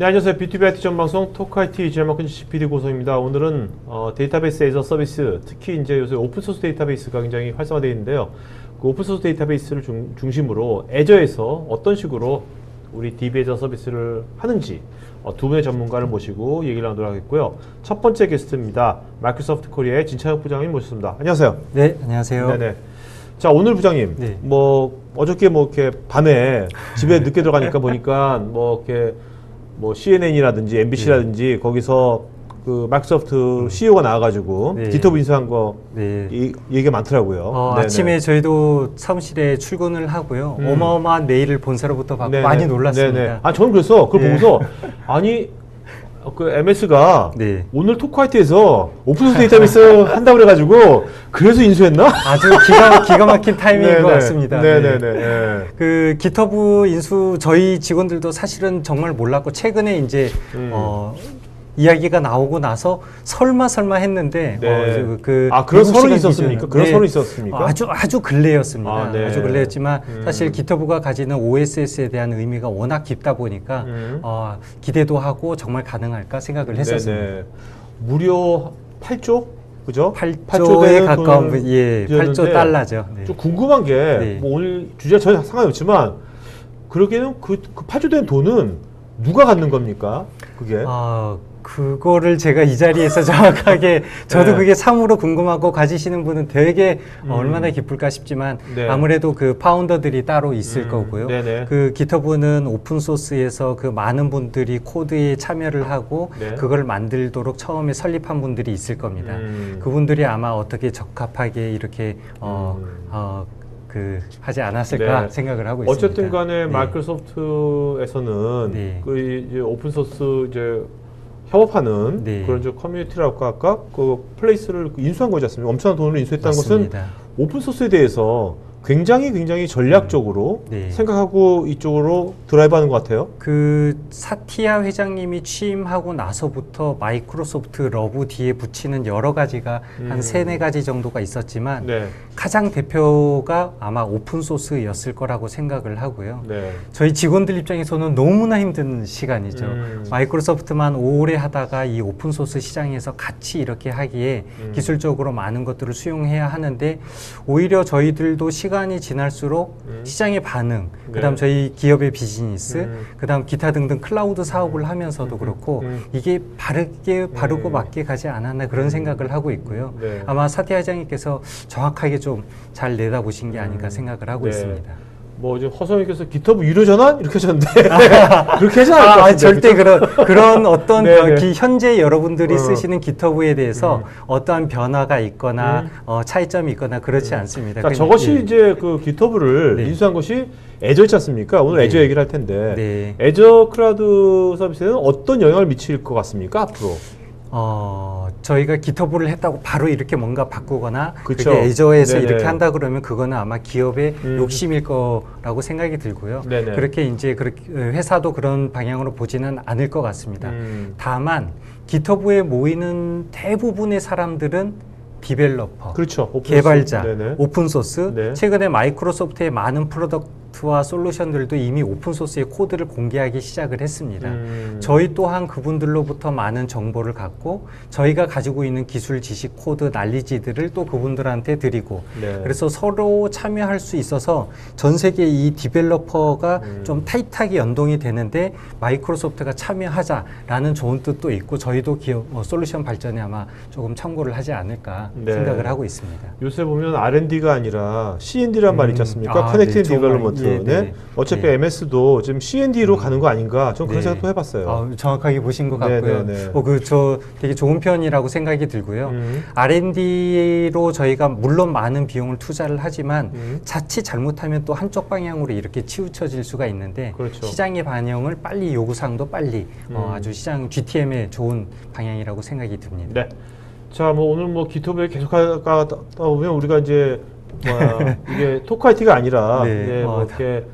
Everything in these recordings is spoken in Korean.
네, 안녕하세요. B2B IT 전방송 토크IT 제마크 CPD 고성입니다. 오늘은 데이터베이스 애저 서비스, 특히 이제 요새 오픈소스 데이터베이스가 굉장히 활성화되어 있는데요. 그 오픈소스 데이터베이스를 중심으로 애저에서 어떤 식으로 우리 DB 애저 서비스를 하는지 두 분의 전문가를 모시고 얘기를 나누도록 하겠고요. 첫 번째 게스트입니다. 마이크로소프트 코리아의 진창혁 부장님 모셨습니다. 안녕하세요. 네, 안녕하세요. 네네. 자, 오늘 부장님, 네. 어저께 이렇게 밤에 집에 늦게 들어가니까 보니까 이렇게 CNN이라든지 MBC라든지 거기서 그 마이크로소프트 CEO가 나와가지고 네. GitHub 인수한 거 네. 얘기가 많더라고요. 아침에 저희도 사무실에 출근을 하고요. 어마어마한 메일을 본사로부터 받고 네네. 많이 놀랐습니다. 네네. 저는 그래서 그걸 보고서 그 MS가 네. 오늘 토크화이트에서 오픈소스 데이터베이스 한다고 그래가지고 그래서 인수했나? 아주 기가 막힌 타이밍인 것 같습니다. 네네네. 네. 그 GitHub 인수 저희 직원들도 사실은 정말 몰랐고 최근에 이제 이야기가 나오고 나서 설마 했는데 네. 그런 설이 있었습니까? 그런 설이 있었습니까? 아주 근래였습니다. 네. 아주 근래였지만 사실 GitHub가 가지는 OSS에 대한 의미가 워낙 깊다 보니까 기대도 하고 정말 가능할까 생각을 했었습니다. 네네. 무려 8조? 그죠? 8조에 가까운 8조 달러죠. 네. 좀 궁금한 게 오늘 주제와 전혀 상관이 없지만 그러기에는 그 8조 된 돈은 누가 갖는 겁니까? 그게? 그거를 제가 이 자리에서 정확하게 저도 그게 참으로 궁금하고 가지시는 분은 되게 얼마나 기쁠까 싶지만 아무래도 그 파운더들이 따로 있을 거고요. 그 GitHub는 오픈소스에서 그 많은 분들이 코드에 참여를 하고 그걸 만들도록 처음에 설립한 분들이 있을 겁니다. 그분들이 아마 어떻게 적합하게 이렇게 하지 않았을까 생각을 하고 있습니다. 어쨌든 간에 마이크로소프트에서는 그 이제 오픈소스 이제 협업하는 그런 커뮤니티라고 할까? 그 플레이스를 인수한 거지 않습니까? 엄청난 돈을 인수했다는 맞습니다. 것은 오픈소스에 대해서 굉장히 전략적으로 생각하고 이쪽으로 드라이브하는 것 같아요. 그 사티아 회장님이 취임하고 나서부터 마이크로소프트 러브 뒤에 붙이는 여러 가지가 한 3-4가지 정도가 있었지만 가장 대표가 아마 오픈소스였을 거라고 생각을 하고요. 저희 직원들 입장에서는 너무나 힘든 시간이죠. 마이크로소프트만 오래 하다가 이 오픈소스 시장에서 같이 이렇게 하기에 기술적으로 많은 것들을 수용해야 하는데 오히려 저희들도 시간이 지날수록 시장의 반응, 그다음 저희 기업의 비즈니스, 그다음 기타 등등 클라우드 사업을 하면서도 그렇고 이게 바르고 맞게 가지 않았나 그런 생각을 하고 있고요. 아마 사티아 회장님께서 정확하게 좀 잘 내다보신 게 아닌가 생각을 하고 있습니다. 지금 허성님께서 GitHub 유료 전환 이렇게 하셨는데 그렇게 하지 않을 것 같은데. 절대 그런 어떤 현재 여러분들이 쓰시는 GitHub에 대해서 어떠한 변화가 있거나 차이점이 있거나 그렇지 않습니다. 자, 저것이 이제 그 GitHub를 인수한 것이 애저였지 않습니까? 오늘 애저 얘기를 할 텐데 애저 클라우드 서비스에는 어떤 영향을 미칠 것 같습니까? 앞으로? 저희가 GitHub를 했다고 바로 이렇게 뭔가 바꾸거나 그게 애저에서 이렇게 한다 그러면 그거는 아마 기업의 욕심일 거라고 생각이 들고요. 그렇게 이제 회사도 그런 방향으로 보지는 않을 것 같습니다. 다만 GitHub에 모이는 대부분의 사람들은 디벨로퍼, 개발자, 오픈소스, 최근에 마이크로소프트의 많은 프로덕트와 솔루션들도 이미 오픈소스의 코드를 공개하기 시작을 했습니다. 저희 또한 그분들로부터 많은 정보를 갖고 저희가 가지고 있는 기술, 지식, 코드, 난리지들을 또 그분들한테 드리고 그래서 서로 참여할 수 있어서 전 세계 이 디벨로퍼가 좀 타이트하게 연동이 되는데 마이크로소프트가 참여하자라는 좋은 뜻도 있고 저희도 기업 솔루션 발전에 아마 조금 참고를 하지 않을까 생각을 하고 있습니다. 요새 보면 R&D가 아니라 C&D란 말이 있지 않습니까? 커넥팅 디벨롭먼트. 어차피 MS도 지금 C&D로 가는 거 아닌가? 저는 그런 생각도 해봤어요. 정확하게 보신 것 같고요. 저 되게 좋은 편이라고 생각이 들고요. R&D로 저희가 물론 많은 비용을 투자를 하지만 자칫 잘못하면 또 한쪽 방향으로 이렇게 치우쳐질 수가 있는데 시장의 반영을 빨리 요구사항도 빨리 아주 시장 GTM에 좋은 방향이라고 생각이 듭니다. 자, 오늘 GitHub에 계속 하다 보면 우리가 이제 이게 토크IT가 아니라 이렇게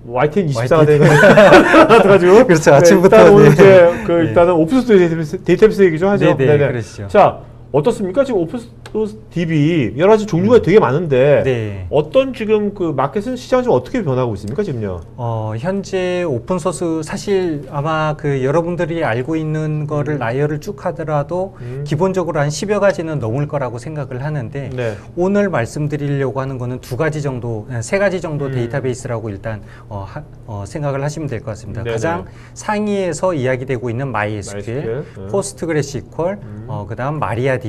YTN24가 돼가지고 그렇죠. 아침부터 일단 오늘 이제 일단은 오픈소스 데이터베이스 얘기 좀 하죠. 그러시죠. 자, 어떻습니까? 지금 오픈소스 DB 여러 가지 종류가 되게 많은데 네. 어떤 지금 그 마켓은 시장이 좀 어떻게 변하고 있습니까, 지금요? 현재 오픈소스 사실 아마 그 여러분들이 알고 있는 거를 나열을 쭉 하더라도 기본적으로 한 10여 가지는 넘을 거라고 생각을 하는데 네. 오늘 말씀드리려고 하는 거는 세 가지 정도 데이터베이스라고 일단 생각을 하시면 될 것 같습니다. 네네. 가장 상위에서 이야기되고 있는 MySQL, PostgreSQL, 그다음 MariaDB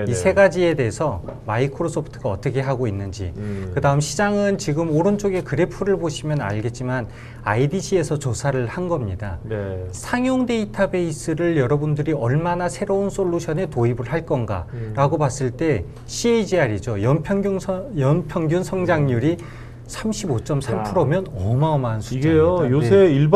이 세 가지에 대해서 마이크로소프트가 어떻게 하고 있는지 그다음 시장은 지금 오른쪽에 그래프를 보시면 알겠지만 IDC에서 조사를 한 겁니다. 네. 상용 데이터베이스를 여러분들이 얼마나 새로운 솔루션에 도입을 할 건가라고 봤을 때 CAGR이죠. 연평균 성장률이 35.3%면 어마어마한 숫자입니다. 이게요, 요새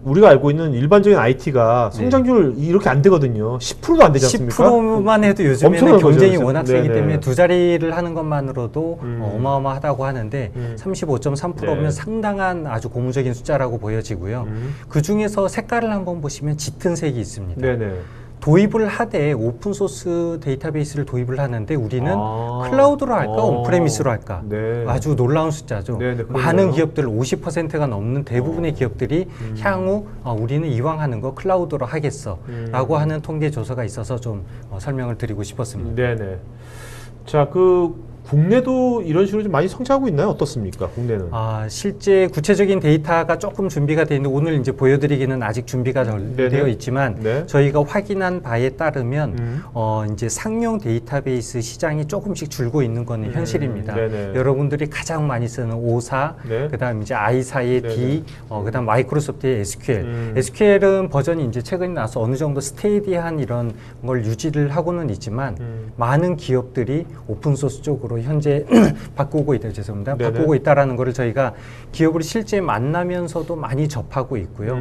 우리가 알고 있는 일반적인 IT가 성장률 이렇게 안 되거든요. 10%도 안 되지 않습니까? 10%만 해도 요즘에는 경쟁이 거죠, 워낙 세기 때문에 두 자리를 하는 것만으로도 어마어마하다고 하는데 35.3%면 상당한 아주 고무적인 숫자라고 보여지고요. 그 중에서 색깔을 한번 보시면 짙은 색이 있습니다. 네네. 도입을 하되 오픈소스 데이터베이스를 도입을 하는데 우리는 클라우드로 할까 온프레미스로 할까 네. 아주 놀라운 숫자죠. 네네, 많은 기업들 50%가 넘는 대부분의 기업들이 향후 우리는 이왕 하는 거 클라우드로 하겠어 라고 하는 통계 조사가 있어서 좀 설명을 드리고 싶었습니다. 네네. 자, 국내도 이런 식으로 좀 많이 성장하고 있나요? 어떻습니까? 국내는? 실제 구체적인 데이터가 조금 준비가 되어 있는데 오늘 이제 보여드리기는 아직 준비가 되어 있지만 저희가 확인한 바에 따르면 이제 상용 데이터베이스 시장이 조금씩 줄고 있는 건 현실입니다. 여러분들이 가장 많이 쓰는 O4, 그다음 이제 i4의 D, 그다음 마이크로소프트의 SQL. SQL은 버전이 이제 최근에 나서 어느 정도 스테이디한 이런 걸 유지를 하고는 있지만 많은 기업들이 오픈소스 쪽으로 현재 바꾸고 있다. 죄송합니다. 바꾸고 있다라는 거를 저희가 기업을 실제 만나면서도 많이 접하고 있고요.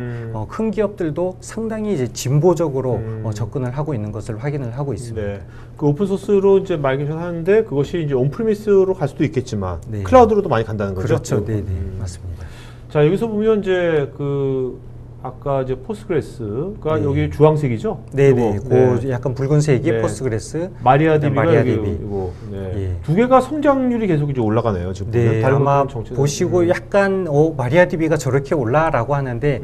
큰 기업들도 상당히 이제 진보적으로 접근을 하고 있는 것을 확인을 하고 있습니다. 네. 그 오픈소스로 이제 마이그레이션 하는데 그것이 이제 온프리미스로 갈 수도 있겠지만 클라우드로도 많이 간다는 거죠. 그렇죠. 네, 맞습니다. 자, 여기서 보면 이제 아까 이제 포스트그레스가 여기 주황색이죠? 네네. 약간 붉은색이 포스트그레스, 마리아DB고 두 개가 성장률이 계속 이제 올라가네요. 지금 네, 아마 보시고 약간 마리아DB가 저렇게 올라라고 하는데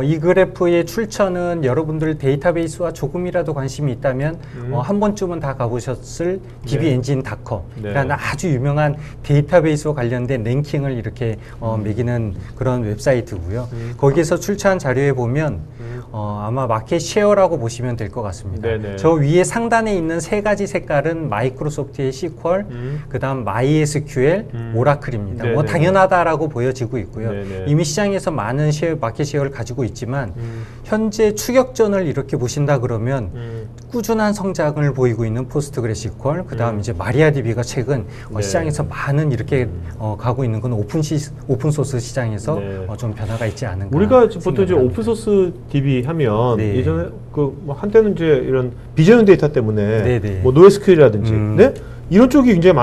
이 그래프의 출처는 여러분들 데이터베이스와 조금이라도 관심이 있다면 한 번쯤은 다 가보셨을 dbengine.com이라는 아주 유명한 데이터베이스와 관련된 랭킹을 이렇게 매기는 그런 웹사이트고요. 거기에서 출처한 자료에 보면 아마 마켓 쉐어라고 보시면 될 것 같습니다. 저 위에 상단에 있는 세 가지 색깔은 마이크로소프트의 SQL, 그다음 MySQL, 오라클입니다. 뭐 당연하다라고 보여지고 있고요. 이미 시장에서 많은 마켓 쉐어를 가지고 있지만 현재 추격전을 이렇게 보신다 그러면 꾸준한 성장을 보이고 있는 포스트그레스QL, 그다음 이제 마리아DB가 최근 시장에서 많은 이렇게 가고 있는 건 오픈소스 시장에서 좀 변화가 있지 않은가. 우리가 보통 이제 오픈소스 DB 하면 예전에 한때는 이제 이런 비전형 데이터 때문에 뭐 NoSQL이라든지 이런 쪽이 굉장히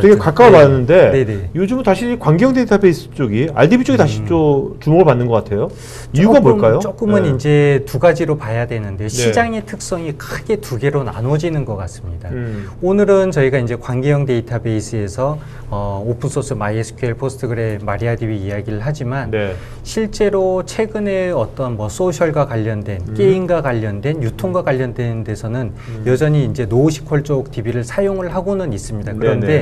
되게 가까워봤는데 요즘은 다시 관계형 데이터베이스 쪽이 RDB 쪽이 다시 좀 주목을 받는 것 같아요. 이유가 뭘까요? 조금은 이제 두 가지로 봐야 되는데 시장의 특성이 크게 두 개로 나눠지는 것 같습니다. 오늘은 저희가 이제 관계형 데이터베이스에서 오픈소스 MySQL, 포스트그레, 마리아DB 이야기를 하지만 실제로 최근에 어떤 뭐 소셜과 관련된 게임과 관련된 유통과 관련된 데서는 여전히 이제 노스QL 쪽 DB를 사용을 하고는 있습니다. 그런데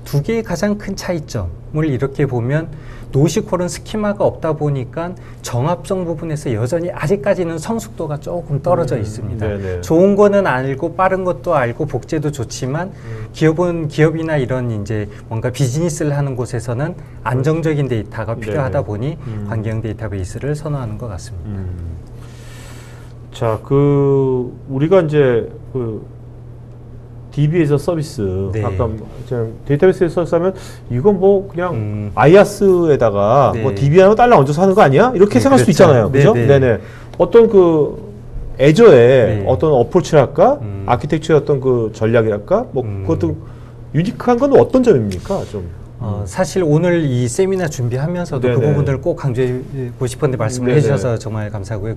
두 개의 가장 큰 차이점을 이렇게 보면 노스QL은 스키마가 없다 보니까 정합성 부분에서 여전히 아직까지는 성숙도가 조금 떨어져 있습니다. 좋은 거는 알고 빠른 것도 알고 복제도 좋지만 기업이나 이런 이제 뭔가 비즈니스를 하는 곳에서는 안정적인 데이터가 필요하다 보니 관계형 데이터베이스를 선호하는 것 같습니다. 자, 우리가 이제 DB에서 서비스, 아까 데이터베이스에서 서비스 하면 이건 뭐 그냥 아이아스에다가 뭐 DB 하나 달러 얹어서 하는 거 아니야? 이렇게 생각할 수도 있잖아요. 그죠? 네네. 어떤 애저의 어떤 어프로치랄까? 아키텍처의 어떤 전략이랄까? 뭐 그것도 유니크한 건 어떤 점입니까? 좀. 사실 오늘 이 세미나 준비하면서도 그 부분들을 꼭 강조하고 싶었는데 말씀을 해주셔서 정말 감사하고요.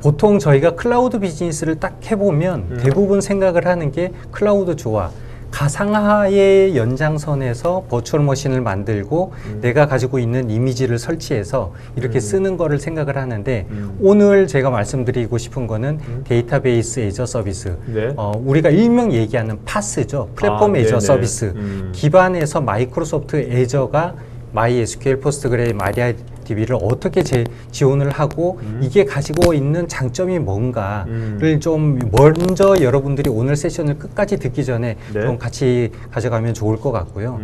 보통 저희가 클라우드 비즈니스를 딱 해보면 대부분 생각을 하는 게 클라우드 좋아. 가상화의 연장선에서 버추얼 머신을 만들고 내가 가지고 있는 이미지를 설치해서 이렇게 쓰는 거를 생각을 하는데 오늘 제가 말씀드리고 싶은 거는 데이터베이스 애저 서비스. 네. 우리가 일명 얘기하는 파스죠. 플랫폼 애저 서비스. 기반에서 마이크로소프트 애저가 MySQL, 포스트그레, 마리아DB를 어떻게 지원을 하고 이게 가지고 있는 장점이 뭔가를 좀 먼저 여러분들이 오늘 세션을 끝까지 듣기 전에 네. 좀 같이 가져가면 좋을 것 같고요.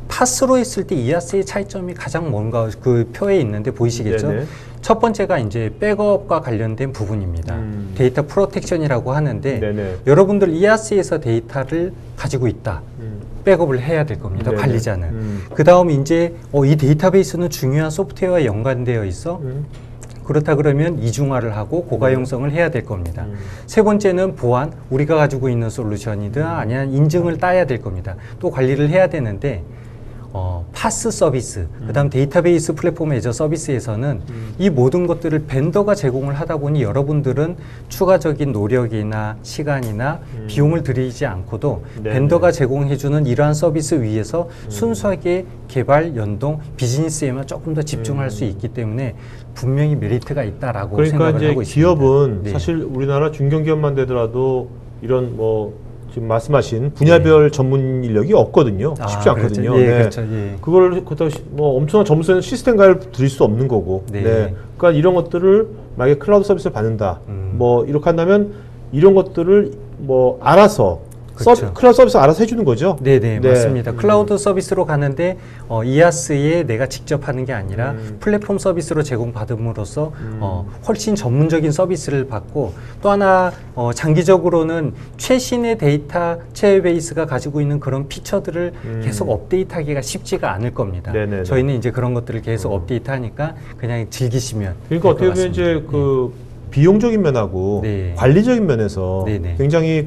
파스로 했을 때 이아스의 차이점이 가장 뭔가 그 표에 있는데 보이시겠죠? 네네. 첫 번째가 이제 백업과 관련된 부분입니다. 데이터 프로텍션이라고 하는데 네네. 여러분들 이아스에서 데이터를 가지고 있다. 백업을 해야 될 겁니다. 네네. 관리자는. 그 다음 이제 이 데이터베이스는 중요한 소프트웨어와 연관되어 있어. 그렇다 그러면 이중화를 하고 고가용성을 해야 될 겁니다. 세 번째는 보안, 우리가 가지고 있는 솔루션이든 아니면 인증을 따야 될 겁니다. 또 관리를 해야 되는데 파스 서비스, 그 다음 데이터베이스 플랫폼 애저 서비스에서는 이 모든 것들을 벤더가 제공을 하다 보니 여러분들은 추가적인 노력이나 시간이나 비용을 들이지 않고도 네네. 벤더가 제공해주는 이러한 서비스 위에서 순수하게 개발, 연동, 비즈니스에만 조금 더 집중할 수 있기 때문에 분명히 메리트가 있다라고 생각을 하고 있습니다. 기업은 네. 사실 우리나라 중견기업만 되더라도 이런 지금 말씀하신 분야별 네. 전문 인력이 없거든요. 쉽지 않거든요. 그렇죠. 예, 네. 그렇죠. 예. 그걸 그렇다고 엄청난 점수는 시스템 가입을 드릴 수 없는 거고. 네. 네. 그러니까 이런 것들을 만약에 클라우드 서비스를 받는다. 이렇게 한다면 이런 것들을 알아서 그렇죠. 클라우드 서비스 알아서 해주는 거죠? 네네, 네. 맞습니다. 클라우드 서비스로 가는데 이아스에 내가 직접 하는 게 아니라 플랫폼 서비스로 제공받음으로써 훨씬 전문적인 서비스를 받고 또 하나 장기적으로는 최신의 데이터베이스가 가지고 있는 그런 피처들을 계속 업데이트하기가 쉽지가 않을 겁니다. 네네네. 저희는 이제 그런 것들을 계속 업데이트하니까 그냥 즐기시면 그러니까 어떻게 보면 이제 비용적인 면하고 네. 관리적인 면에서 네네. 굉장히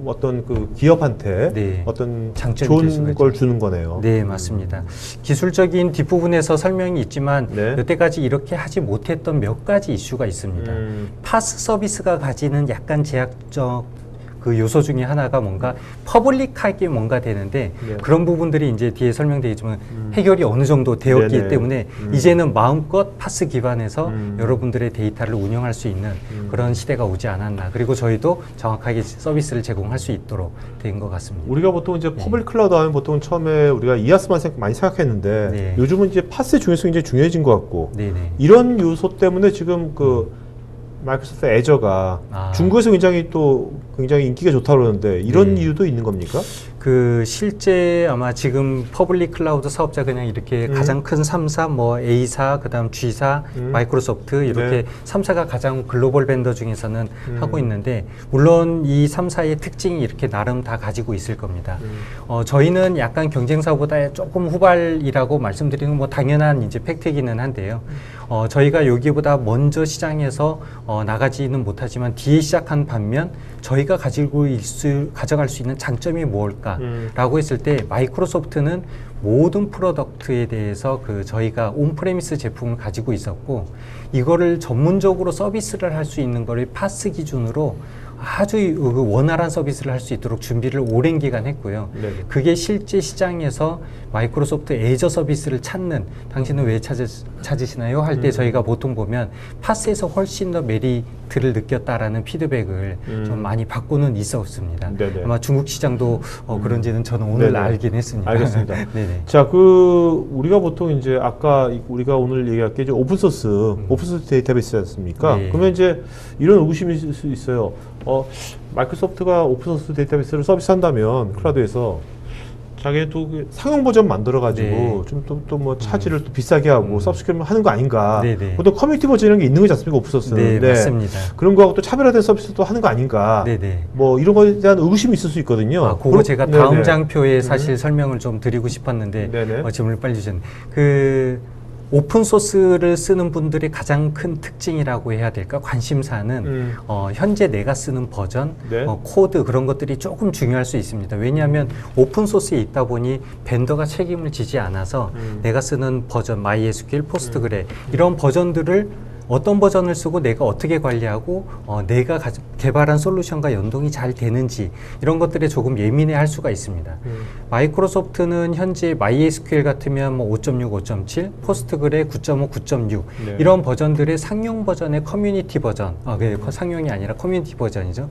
어떤 기업한테 네. 어떤 좋은 걸 주는 거네요. 네, 맞습니다. 기술적인 뒷부분에서 설명이 있지만 네. 여태까지 이렇게 하지 못했던 몇 가지 이슈가 있습니다. 파스 서비스가 가지는 약간 제약적 그 요소 중에 하나가 뭔가 퍼블릭하게 뭔가 되는데 네. 그런 부분들이 이제 뒤에 설명되겠지만 해결이 어느 정도 되었기 네네. 때문에 이제는 마음껏 파스 기반에서 여러분들의 데이터를 운영할 수 있는 그런 시대가 오지 않았나. 그리고 저희도 정확하게 서비스를 제공할 수 있도록 된 것 같습니다. 우리가 보통 이제 퍼블릭 클라우드 하면 보통 처음에 우리가 이아스만 많이 생각했는데 네. 요즘은 이제 파스의 중요성이 이제 중요해진 것 같고 네네. 이런 요소 때문에 지금 마이크로소프트 애저가 중국에서 굉장히 인기가 좋다고 그러는데 이런 이유도 있는 겁니까? 실제 아마 지금 퍼블릭 클라우드 사업자 그냥 이렇게 가장 큰 3사, A사, 그 다음 G사, 마이크로소프트 이렇게 네. 3사가 가장 글로벌 벤더 중에서는 하고 있는데 물론 이 3사의 특징이 이렇게 나름 다 가지고 있을 겁니다. 저희는 약간 경쟁사보다 조금 후발이라고 말씀드리는 당연한 이제 팩트이기는 한데요. 저희가 여기보다 먼저 시장에서 나가지는 못하지만 뒤에 시작한 반면 저희가 가져갈 수 있는 장점이 무엇일까라고 했을 때 마이크로소프트는 모든 프로덕트에 대해서 저희가 온프레미스 제품을 가지고 있었고 이거를 전문적으로 서비스를 할 수 있는 거를 파스 기준으로 아주 원활한 서비스를 할 수 있도록 준비를 오랜 기간 했고요. 네네. 그게 실제 시장에서 마이크로소프트 애저 서비스를 찾는 당신은 왜 찾으시나요? 할 때 저희가 보통 보면 파스에서 훨씬 더 메리트를 느꼈다라는 피드백을 좀 많이 받고는 있었습니다. 네네. 아마 중국 시장도 그런지는 저는 오늘 네네. 알긴 했습니다. 알겠습니다. 네네. 자, 우리가 보통 이제 아까 우리가 오늘 얘기할 게 이제 오픈소스 데이터베이스지 않습니까? 네. 그러면 이제 이런 의구심이 있을 수 있어요. 마이크로소프트가 오픈소스 데이터베이스를 서비스한다면 클라우드에서 자기도 상용 버전 만들어가지고 네. 좀 또 차지를 또 비싸게 하고 서브스크립 하는 거 아닌가? 네네. 보통 커뮤니티 버전 이런 게 있는 거지 않습니까? 오픈소스는. 네, 맞습니다. 그런 거하고 또 차별화된 서비스도 하는 거 아닌가? 네네. 이런 거에 대한 의구심이 있을 수 있거든요. 그거 제가 다음 네네. 장표에 사실 설명을 좀 드리고 싶었는데 질문을 빨리 주셨네. 오픈소스를 쓰는 분들의 가장 큰 특징이라고 해야 될까? 관심사는 현재 내가 쓰는 버전, 네. 코드 그런 것들이 조금 중요할 수 있습니다. 왜냐하면 오픈소스에 있다 보니 벤더가 책임을 지지 않아서 내가 쓰는 버전, MySQL, 포스트그레 이런 버전들을 어떤 버전을 쓰고 내가 어떻게 관리하고 내가 개발한 솔루션과 연동이 잘 되는지 이런 것들에 조금 예민해 할 수가 있습니다. 마이크로소프트는 현재 MySQL 같으면 뭐 5.6, 5.7, 포스트그레 9.5, 9.6 네. 이런 버전들의 상용 버전의 커뮤니티 버전, 상용이 아니라 커뮤니티 버전이죠.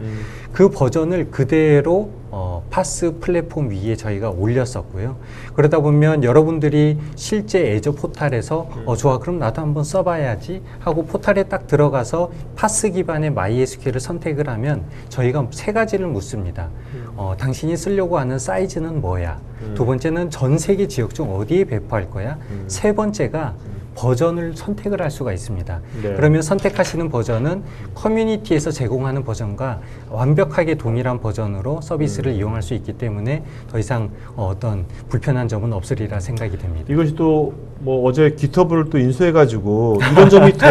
그 버전을 그대로 파스 플랫폼 위에 저희가 올렸었고요. 그러다 보면 여러분들이 실제 애저 포탈에서 좋아, 그럼 나도 한번 써봐야지 하고 포탈에 딱 들어가서 파스 기반의 MySQL을 선택을 하면 저희가 세 가지를 묻습니다. 당신이 쓰려고 하는 사이즈는 뭐야? 두 번째는 전 세계 지역 중 어디에 배포할 거야? 세 번째가 버전을 선택을 할 수가 있습니다. 네. 그러면 선택하시는 버전은 커뮤니티에서 제공하는 버전과 완벽하게 동일한 버전으로 서비스를 이용할 수 있기 때문에 더 이상 어떤 불편한 점은 없으리라 생각이 됩니다. 이것이 또 뭐 어제 GitHub를 또 인수해가지고 이런 점이 더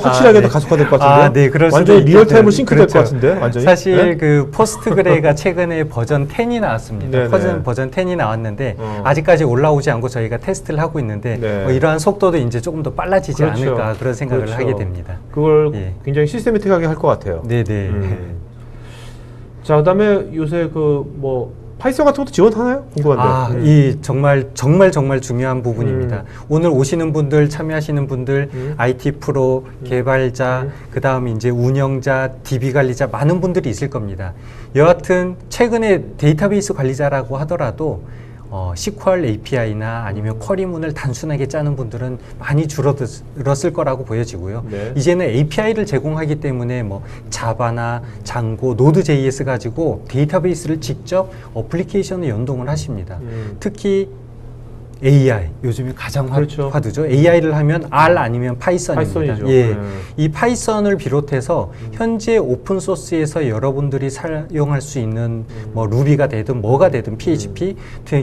확실하게 더 가속화될 것 같은데요. 네, 그럴 완전히 수도 리얼타임으로 싱크될 그렇죠. 것 같은데, 완전히. 사실 네? 그 포스트그레가 최근에 버전 10이 나왔습니다. 버전 10이 나왔는데 아직까지 올라오지 않고 저희가 테스트를 하고 있는데 이러한 속도도 이제 조금 더 빨라지지 않을까 그런 생각을 하게 됩니다. 그걸 굉장히 시스테미틱하게 할 것 같아요. 네네. 자, 그다음에 요새 파이썬 같은 것도 지원하나요? 궁금한데. 이 정말 중요한 부분입니다. 오늘 오시는 분들, 참여하시는 분들, IT 프로, 개발자, 그 다음 이제 운영자, DB 관리자 많은 분들이 있을 겁니다. 여하튼 최근에 데이터베이스 관리자라고 하더라도 SQL API나 아니면 쿼리문을 단순하게 짜는 분들은 많이 줄어들었을 거라고 보여지고요. 네. 이제는 API를 제공하기 때문에 뭐 자바나 장고, 노드.js 가지고 데이터베이스를 직접 어플리케이션에 연동을 하십니다. 특히 AI, 요즘에 가장 화두죠. AI를 하면 R 아니면 파이썬입니다. 이 파이썬을 비롯해서 현재 오픈소스에서 여러분들이 사용할 수 있는 뭐 루비가 되든 뭐가 되든 PHP,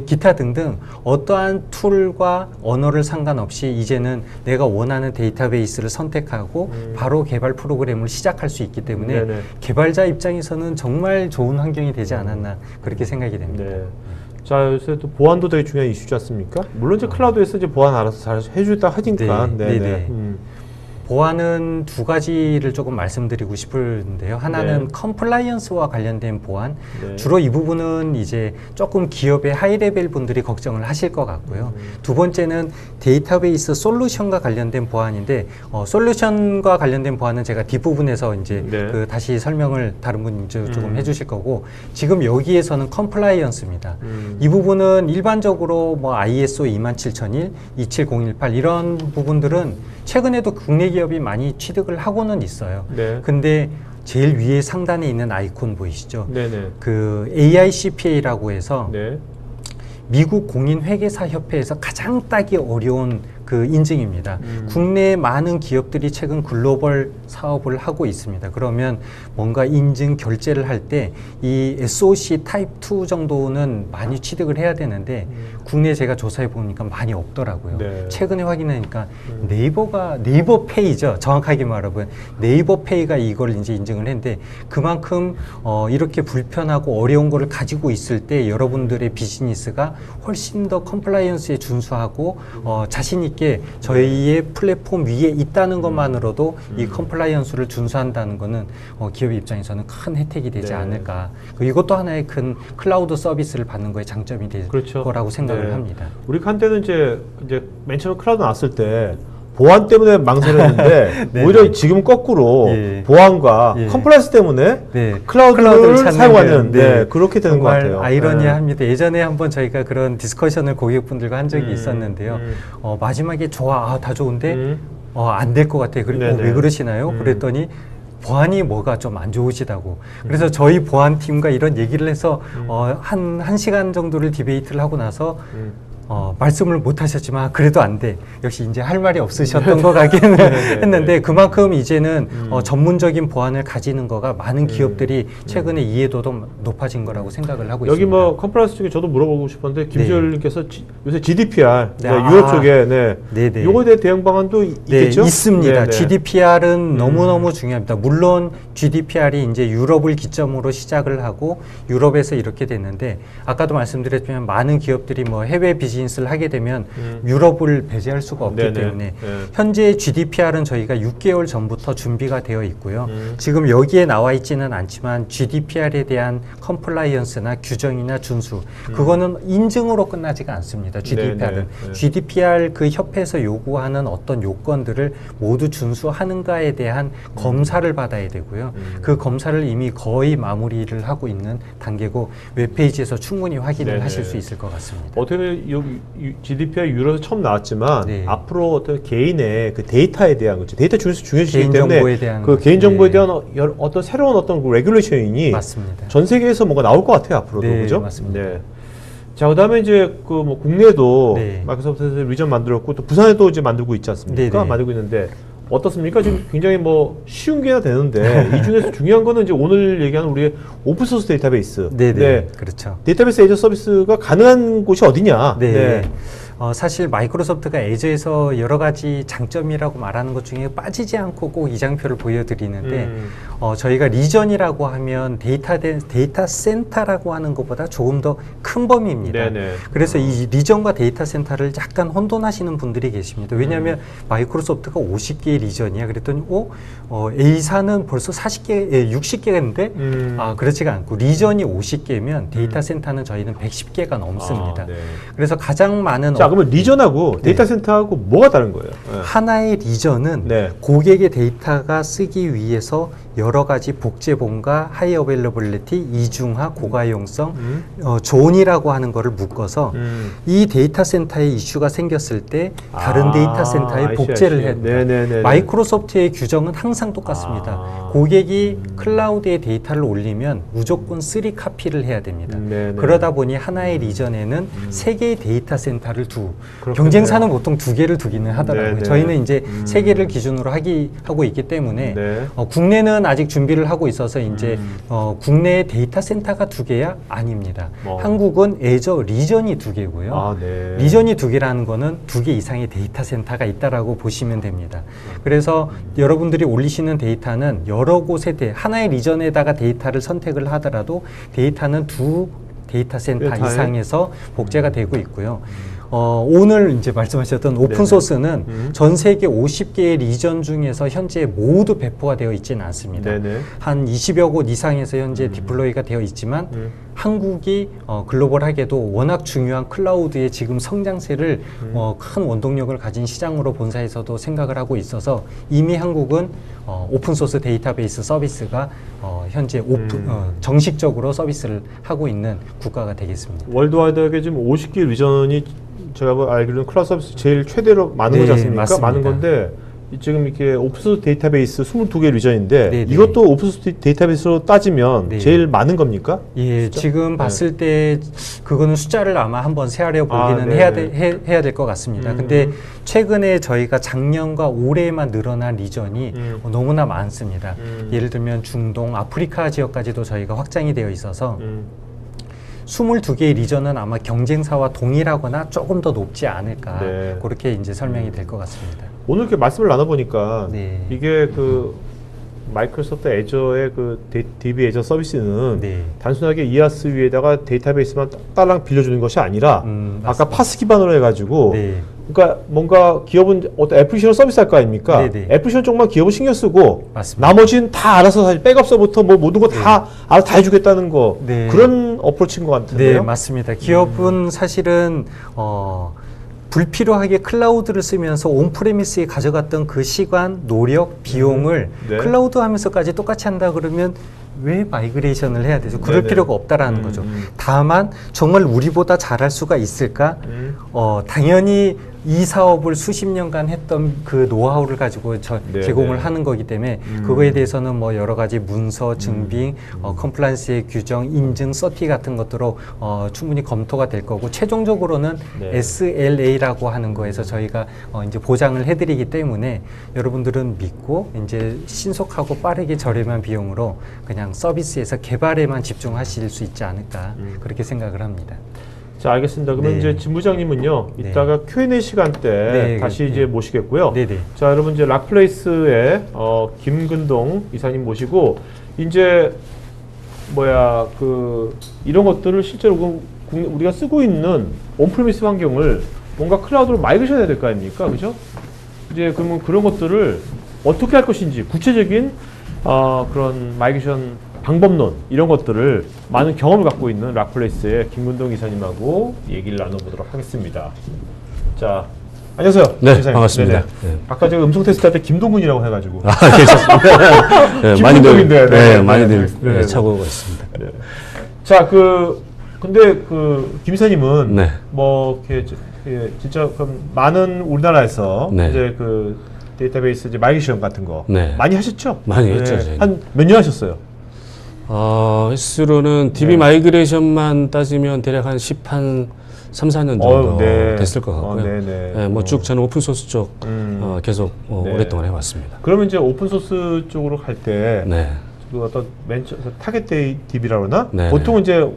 기타 등등 어떠한 툴과 언어를 상관없이 이제는 내가 원하는 데이터베이스를 선택하고 바로 개발 프로그램을 시작할 수 있기 때문에 개발자 입장에서는 정말 좋은 환경이 되지 않았나 그렇게 생각이 됩니다. 네. 자, 요새 또 보안도 되게 중요한 이슈지 않습니까? 물론 이제 클라우드에서 이제 보안 알아서 잘 해주다 하니까. 보안은 두 가지를 조금 말씀드리고 싶은데요. 하나는 컴플라이언스와 관련된 보안. 주로 이 부분은 이제 조금 기업의 하이레벨 분들이 걱정을 하실 것 같고요. 두 번째는 데이터베이스 솔루션과 관련된 보안인데, 솔루션과 관련된 보안은 제가 뒷부분에서 이제 다시 설명을 다른 분이 조금 해주실 거고, 지금 여기에서는 컴플라이언스입니다. 이 부분은 일반적으로 뭐 ISO 27001, 27018 이런 부분들은 최근에도 국내 기업이 많이 취득을 하고는 있어요. 근데 제일 위에 상단에 있는 아이콘 보이시죠? 그 AICPA라고 해서 미국 공인회계사 협회에서 가장 따기 어려운 그 인증입니다. 국내의 많은 기업들이 최근 글로벌 사업을 하고 있습니다. 그러면 뭔가 인증 결제를 할 때 이 SOC 타입 2 정도는 많이 취득을 해야 되는데 국내에 제가 조사해 보니까 많이 없더라고요. 최근에 확인하니까 네이버 페이죠. 정확하게 말하면 네이버 페이가 이걸 이제 인증을 했는데 그만큼 이렇게 불편하고 어려운 거를 가지고 있을 때 여러분들의 비즈니스가 훨씬 더 컴플라이언스에 준수하고 자신 있게 저희의 플랫폼 위에 있다는 것만으로도 이 컴플라이언스를 준수한다는 것은 기업 입장에서는 큰 혜택이 되지 않을까. 이것도 하나의 큰 클라우드 서비스를 받는 거에 장점이 될 거라고 생각을 합니다. 우리 한때는 이제 맨 처음 클라우드 나왔을 때 보안 때문에 망설였는데 오히려 지금 거꾸로 보안과 컴플라이언스 때문에 클라우드를 사용하는 그렇게 되는 것 같아요. 아이러니합니다. 예전에 한번 저희가 그런 디스커션을 고객분들과 한 적이 있었는데요. 마지막에 다 좋은데 안 될 것 같아요. 왜 그러시나요? 그랬더니 보안이 뭐가 좀 안 좋으시다고. 그래서 저희 보안팀과 이런 얘기를 해서 한 시간 정도를 디베이트를 하고 나서 말씀을 못 하셨지만 그래도 안 돼. 역시 이제 할 말이 없으셨던 것 같기는 했는데 그만큼 이제는 전문적인 보안을 가지는 거가 많은 기업들이 최근에 이해도도 높아진 거라고 생각을 하고 여기 있습니다. 뭐 컴플라이언스 쪽에 저도 물어보고 싶었는데 김지열님께서 요새 GDPR 유럽 쪽에 요거에 대해 대응 방안도 있겠죠? 있습니다. GDPR은 너무너무 중요합니다. 물론 GDPR이 이제 유럽을 기점으로 시작을 하고 유럽에서 이렇게 됐는데 아까도 말씀드렸지만 많은 기업들이 뭐 해외 비즈니스 비즈니스를 하게 되면 유럽을 배제할 수가 없기 네네. 때문에 네. 현재 GDPR은 저희가 6개월 전부터 준비가 되어 있고요. 지금 여기에 나와 있지는 않지만 GDPR에 대한 컴플라이언스나 규정이나 준수 그거는 인증으로 끝나지가 않습니다. GDPR은 네네. 네. GDPR 그 협회에서 요구하는 어떤 요건들을 모두 준수하는가에 대한 검사를 받아야 되고요. 그 검사를 이미 거의 마무리를 하고 있는 단계고 웹페이지에서 충분히 확인을 네네. 하실 수 있을 것 같습니다. 어떻게 GDPR 유럽에서 처음 나왔지만 네. 앞으로 어떤 개인의 그 데이터에 대한 거죠. 데이터 중요시기 개인정보에 때문에 대한 그 개인정보에 네. 대한 어떤 새로운 어떤 그 레귤레이션이 맞습니다. 전 세계에서 뭔가 나올 것 같아요 앞으로도. 네, 그죠? 맞습니다. 네. 자, 그다음에 이제 그 뭐 국내에도 네. 마이크로소프트에서 리전 만들었고 또 부산에도 이제 만들고 있지 않습니까? 네네. 만들고 있는데 어떻습니까? 지금 굉장히 뭐 쉬운 게나 되는데 이 중에서 중요한 거는 이제 오늘 얘기하는 우리의 오픈소스 데이터베이스. 네네. 네. 그렇죠. 데이터베이스 애저 서비스가 가능한 곳이 어디냐? 네. 사실 마이크로소프트가 애저에서 여러 가지 장점이라고 말하는 것 중에 빠지지 않고 꼭 이 장표를 보여드리는데 저희가 리전이라고 하면 데이터 센터라고 하는 것보다 조금 더 큰 범위입니다. 네네. 그래서 이 리전과 데이터 센터를 약간 혼돈하시는 분들이 계십니다. 왜냐하면 마이크로소프트가 50개의 리전이야. 그랬더니 A사는 벌써 60개인데 그렇지가 않고 리전이 50개면 데이터 센터는 저희는 110개가 넘습니다. 네. 그래서 가장 많은 자, 그러면 리전하고 데이터 센터하고 뭐가 다른 거예요? 네. 하나의 리전은 네. 고객의 데이터가 쓰기 위해서 여러 가지 복제본과 하이 어베일러빌리티, 이중화, 고가용성, 존이라고 하는 거를 묶어서 이 데이터 센터에 이슈가 생겼을 때 다른 데이터 센터에 복제를 해야 됩니다. 네네네. 마이크로소프트의 규정은 항상 똑같습니다. 고객이 클라우드에 데이터를 올리면 무조건 3카피를 해야 됩니다. 그러다 보니 하나의 리전에는 3개의 데이터 센터를 경쟁사는 보통 2개를 두기는 하더라고요. 네네. 저희는 이제 3개를 기준으로 하고 있기 때문에 네. 국내는 아직 준비를 하고 있어서 이제 국내 데이터 센터가 2개야? 아닙니다. 한국은 애저 리전이 2개고요. 네. 리전이 2개라는 거는 2개 이상의 데이터 센터가 있다라고 보시면 됩니다. 그래서 여러분들이 올리시는 데이터는 여러 곳에 하나의 리전에다가 데이터를 선택을 하더라도 데이터는 2 데이터 센터 이상에서 복제가 되고 있고요. 오늘 이제 말씀하셨던 오픈소스는 전 세계 50개의 리전 중에서 현재 모두 배포가 되어 있지는 않습니다. 네네. 한 20여 곳 이상에서 현재 디플로이가 되어 있지만 한국이 글로벌하게도 워낙 중요한 클라우드의 지금 성장세를 큰 원동력을 가진 시장으로 본사에서도 생각을 하고 있어서 이미 한국은 오픈소스 데이터베이스 서비스가 현재 정식적으로 서비스를 하고 있는 국가가 되겠습니다. 월드와이드하게 지금 50개 리전이 제가 알기로는 클라우드 서비스 제일 최대로 많은 거지 않습니까? 맞습니다. 많은 건데 지금 이렇게 오픈소스 데이터베이스 22개 리전인데 네네. 이것도 오픈소스 데이터베이스로 따지면 네. 제일 많은 겁니까? 예, 숫자? 지금 봤을 때 그거는 숫자를 아마 한번 세하려 보기는 해야 될 것 같습니다. 근데 최근에 저희가 작년과 올해만 늘어난 리전이 너무나 많습니다. 예를 들면 중동, 아프리카 지역까지도 저희가 확장이 되어 있어서 22개의 리전은 아마 경쟁사와 동일하거나 조금 더 높지 않을까. 네. 그렇게 이제 설명이 될 것 같습니다. 오늘 이렇게 말씀을 나눠보니까 네. 이게 그 마이크로소프트 애저의 그 DB 애저 서비스는 네. 단순하게 이아스 위에다가 데이터베이스만 딸랑 빌려주는 것이 아니라 아까 맞습니다. 파스 기반으로 해가지고 네. 그러니까 뭔가 기업은 어떤 애플리케이션 서비스 할 거 아닙니까? 네네. 애플리케이션 쪽만 기업은 신경 쓰고 맞습니다. 나머지는 다 알아서 사실 백업서부터 뭐 모든 거 다 알아서 다 해주겠다는 거 네. 그런 어프로치인 것 같은데요. 네, 맞습니다. 기업은 사실은 불필요하게 클라우드를 쓰면서 온프레미스에 가져갔던 그 시간, 노력, 비용을 네. 클라우드 하면서까지 똑같이 한다 그러면 왜 마이그레이션을 해야 되죠? 그럴 네네. 필요가 없다라는 거죠. 다만 정말 우리보다 잘할 수가 있을까? 당연히 이 사업을 수십 년간 했던 그 노하우를 가지고 제공을 하는 거기 때문에 그거에 대해서는 뭐 여러 가지 문서, 증빙, 컴플라이언스의 규정, 인증, 서티 같은 것들로 충분히 검토가 될 거고 최종적으로는 SLA라고 하는 거에서 저희가 이제 보장을 해드리기 때문에 여러분들은 믿고 이제 신속하고 빠르게 저렴한 비용으로 그냥 서비스에서 개발에만 집중하실 수 있지 않을까 그렇게 생각을 합니다. 자, 알겠습니다. 그러면 이제 진 부장님은요, 이따가 Q&A 시간 때 다시 이제 모시겠고요. 네네. 자, 여러분 이제 락플레이스의 김근동 이사님 모시고 이제 이런 것들을 실제로 우리가 쓰고 있는 온프리미스 환경을 뭔가 클라우드로 마이그레이션 해야 될 거 아닙니까? 그죠? 이제 그러면 그런 것들을 어떻게 할 것인지 구체적인 그런 마이그레이션 방법론 이런 것들을 많은 경험을 갖고 있는 락플레이스의 김근동 이사님하고 얘기를 나눠보도록 하겠습니다. 자, 안녕하세요. 네, 이사님. 반갑습니다. 네. 아까 제가 음성 테스트 할 때 김동근이라고 해가지고. 괜찮습니다. 네, 많이들, 많이들 차고 있습니다. 네. 자, 근데 김 이사님은 네. 뭐 이렇게 진짜 많은 우리나라에서 네. 이제 데이터베이스 이제 마이그레이션 같은 거 네. 많이 하셨죠? 많이 했죠. 한 몇 년 하셨어요? 횟수로는 DB 마이그레이션만 따지면 대략 한 3, 4년 정도 됐을 것 같고요. 네, 뭐 쭉 저는 오픈소스 쪽 계속 오랫동안 해왔습니다. 그러면 이제 오픈소스 쪽으로 갈 때 네. 그 어떤 타겟 DB라고 그러나? 네. 보통 이제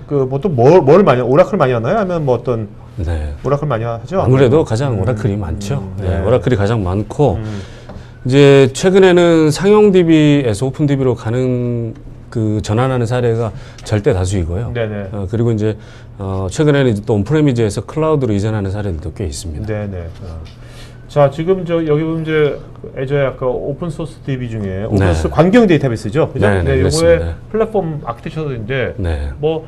보통 뭘 많이 오라클 많이 하나요? 아니면 뭐 어떤 네. 오라클 많이 하죠? 아무래도 가장 오라클이 많죠. 네. 오라클이 가장 많고 이제 최근에는 상용 DB에서 오픈 DB로 가는 전환하는 사례가 절대 다수이고요. 네네. 그리고 이제 최근에는 이제 또 온프레미즈에서 클라우드로 이전하는 사례들도 꽤 있습니다. 네네. 자, 지금 여기 보면 이제 애저의 아까 오픈소스 DB 중에 오픈소스 관경 데이터베이스죠, 그죠? 네, 요거의 플랫폼 아키텍처인데 뭐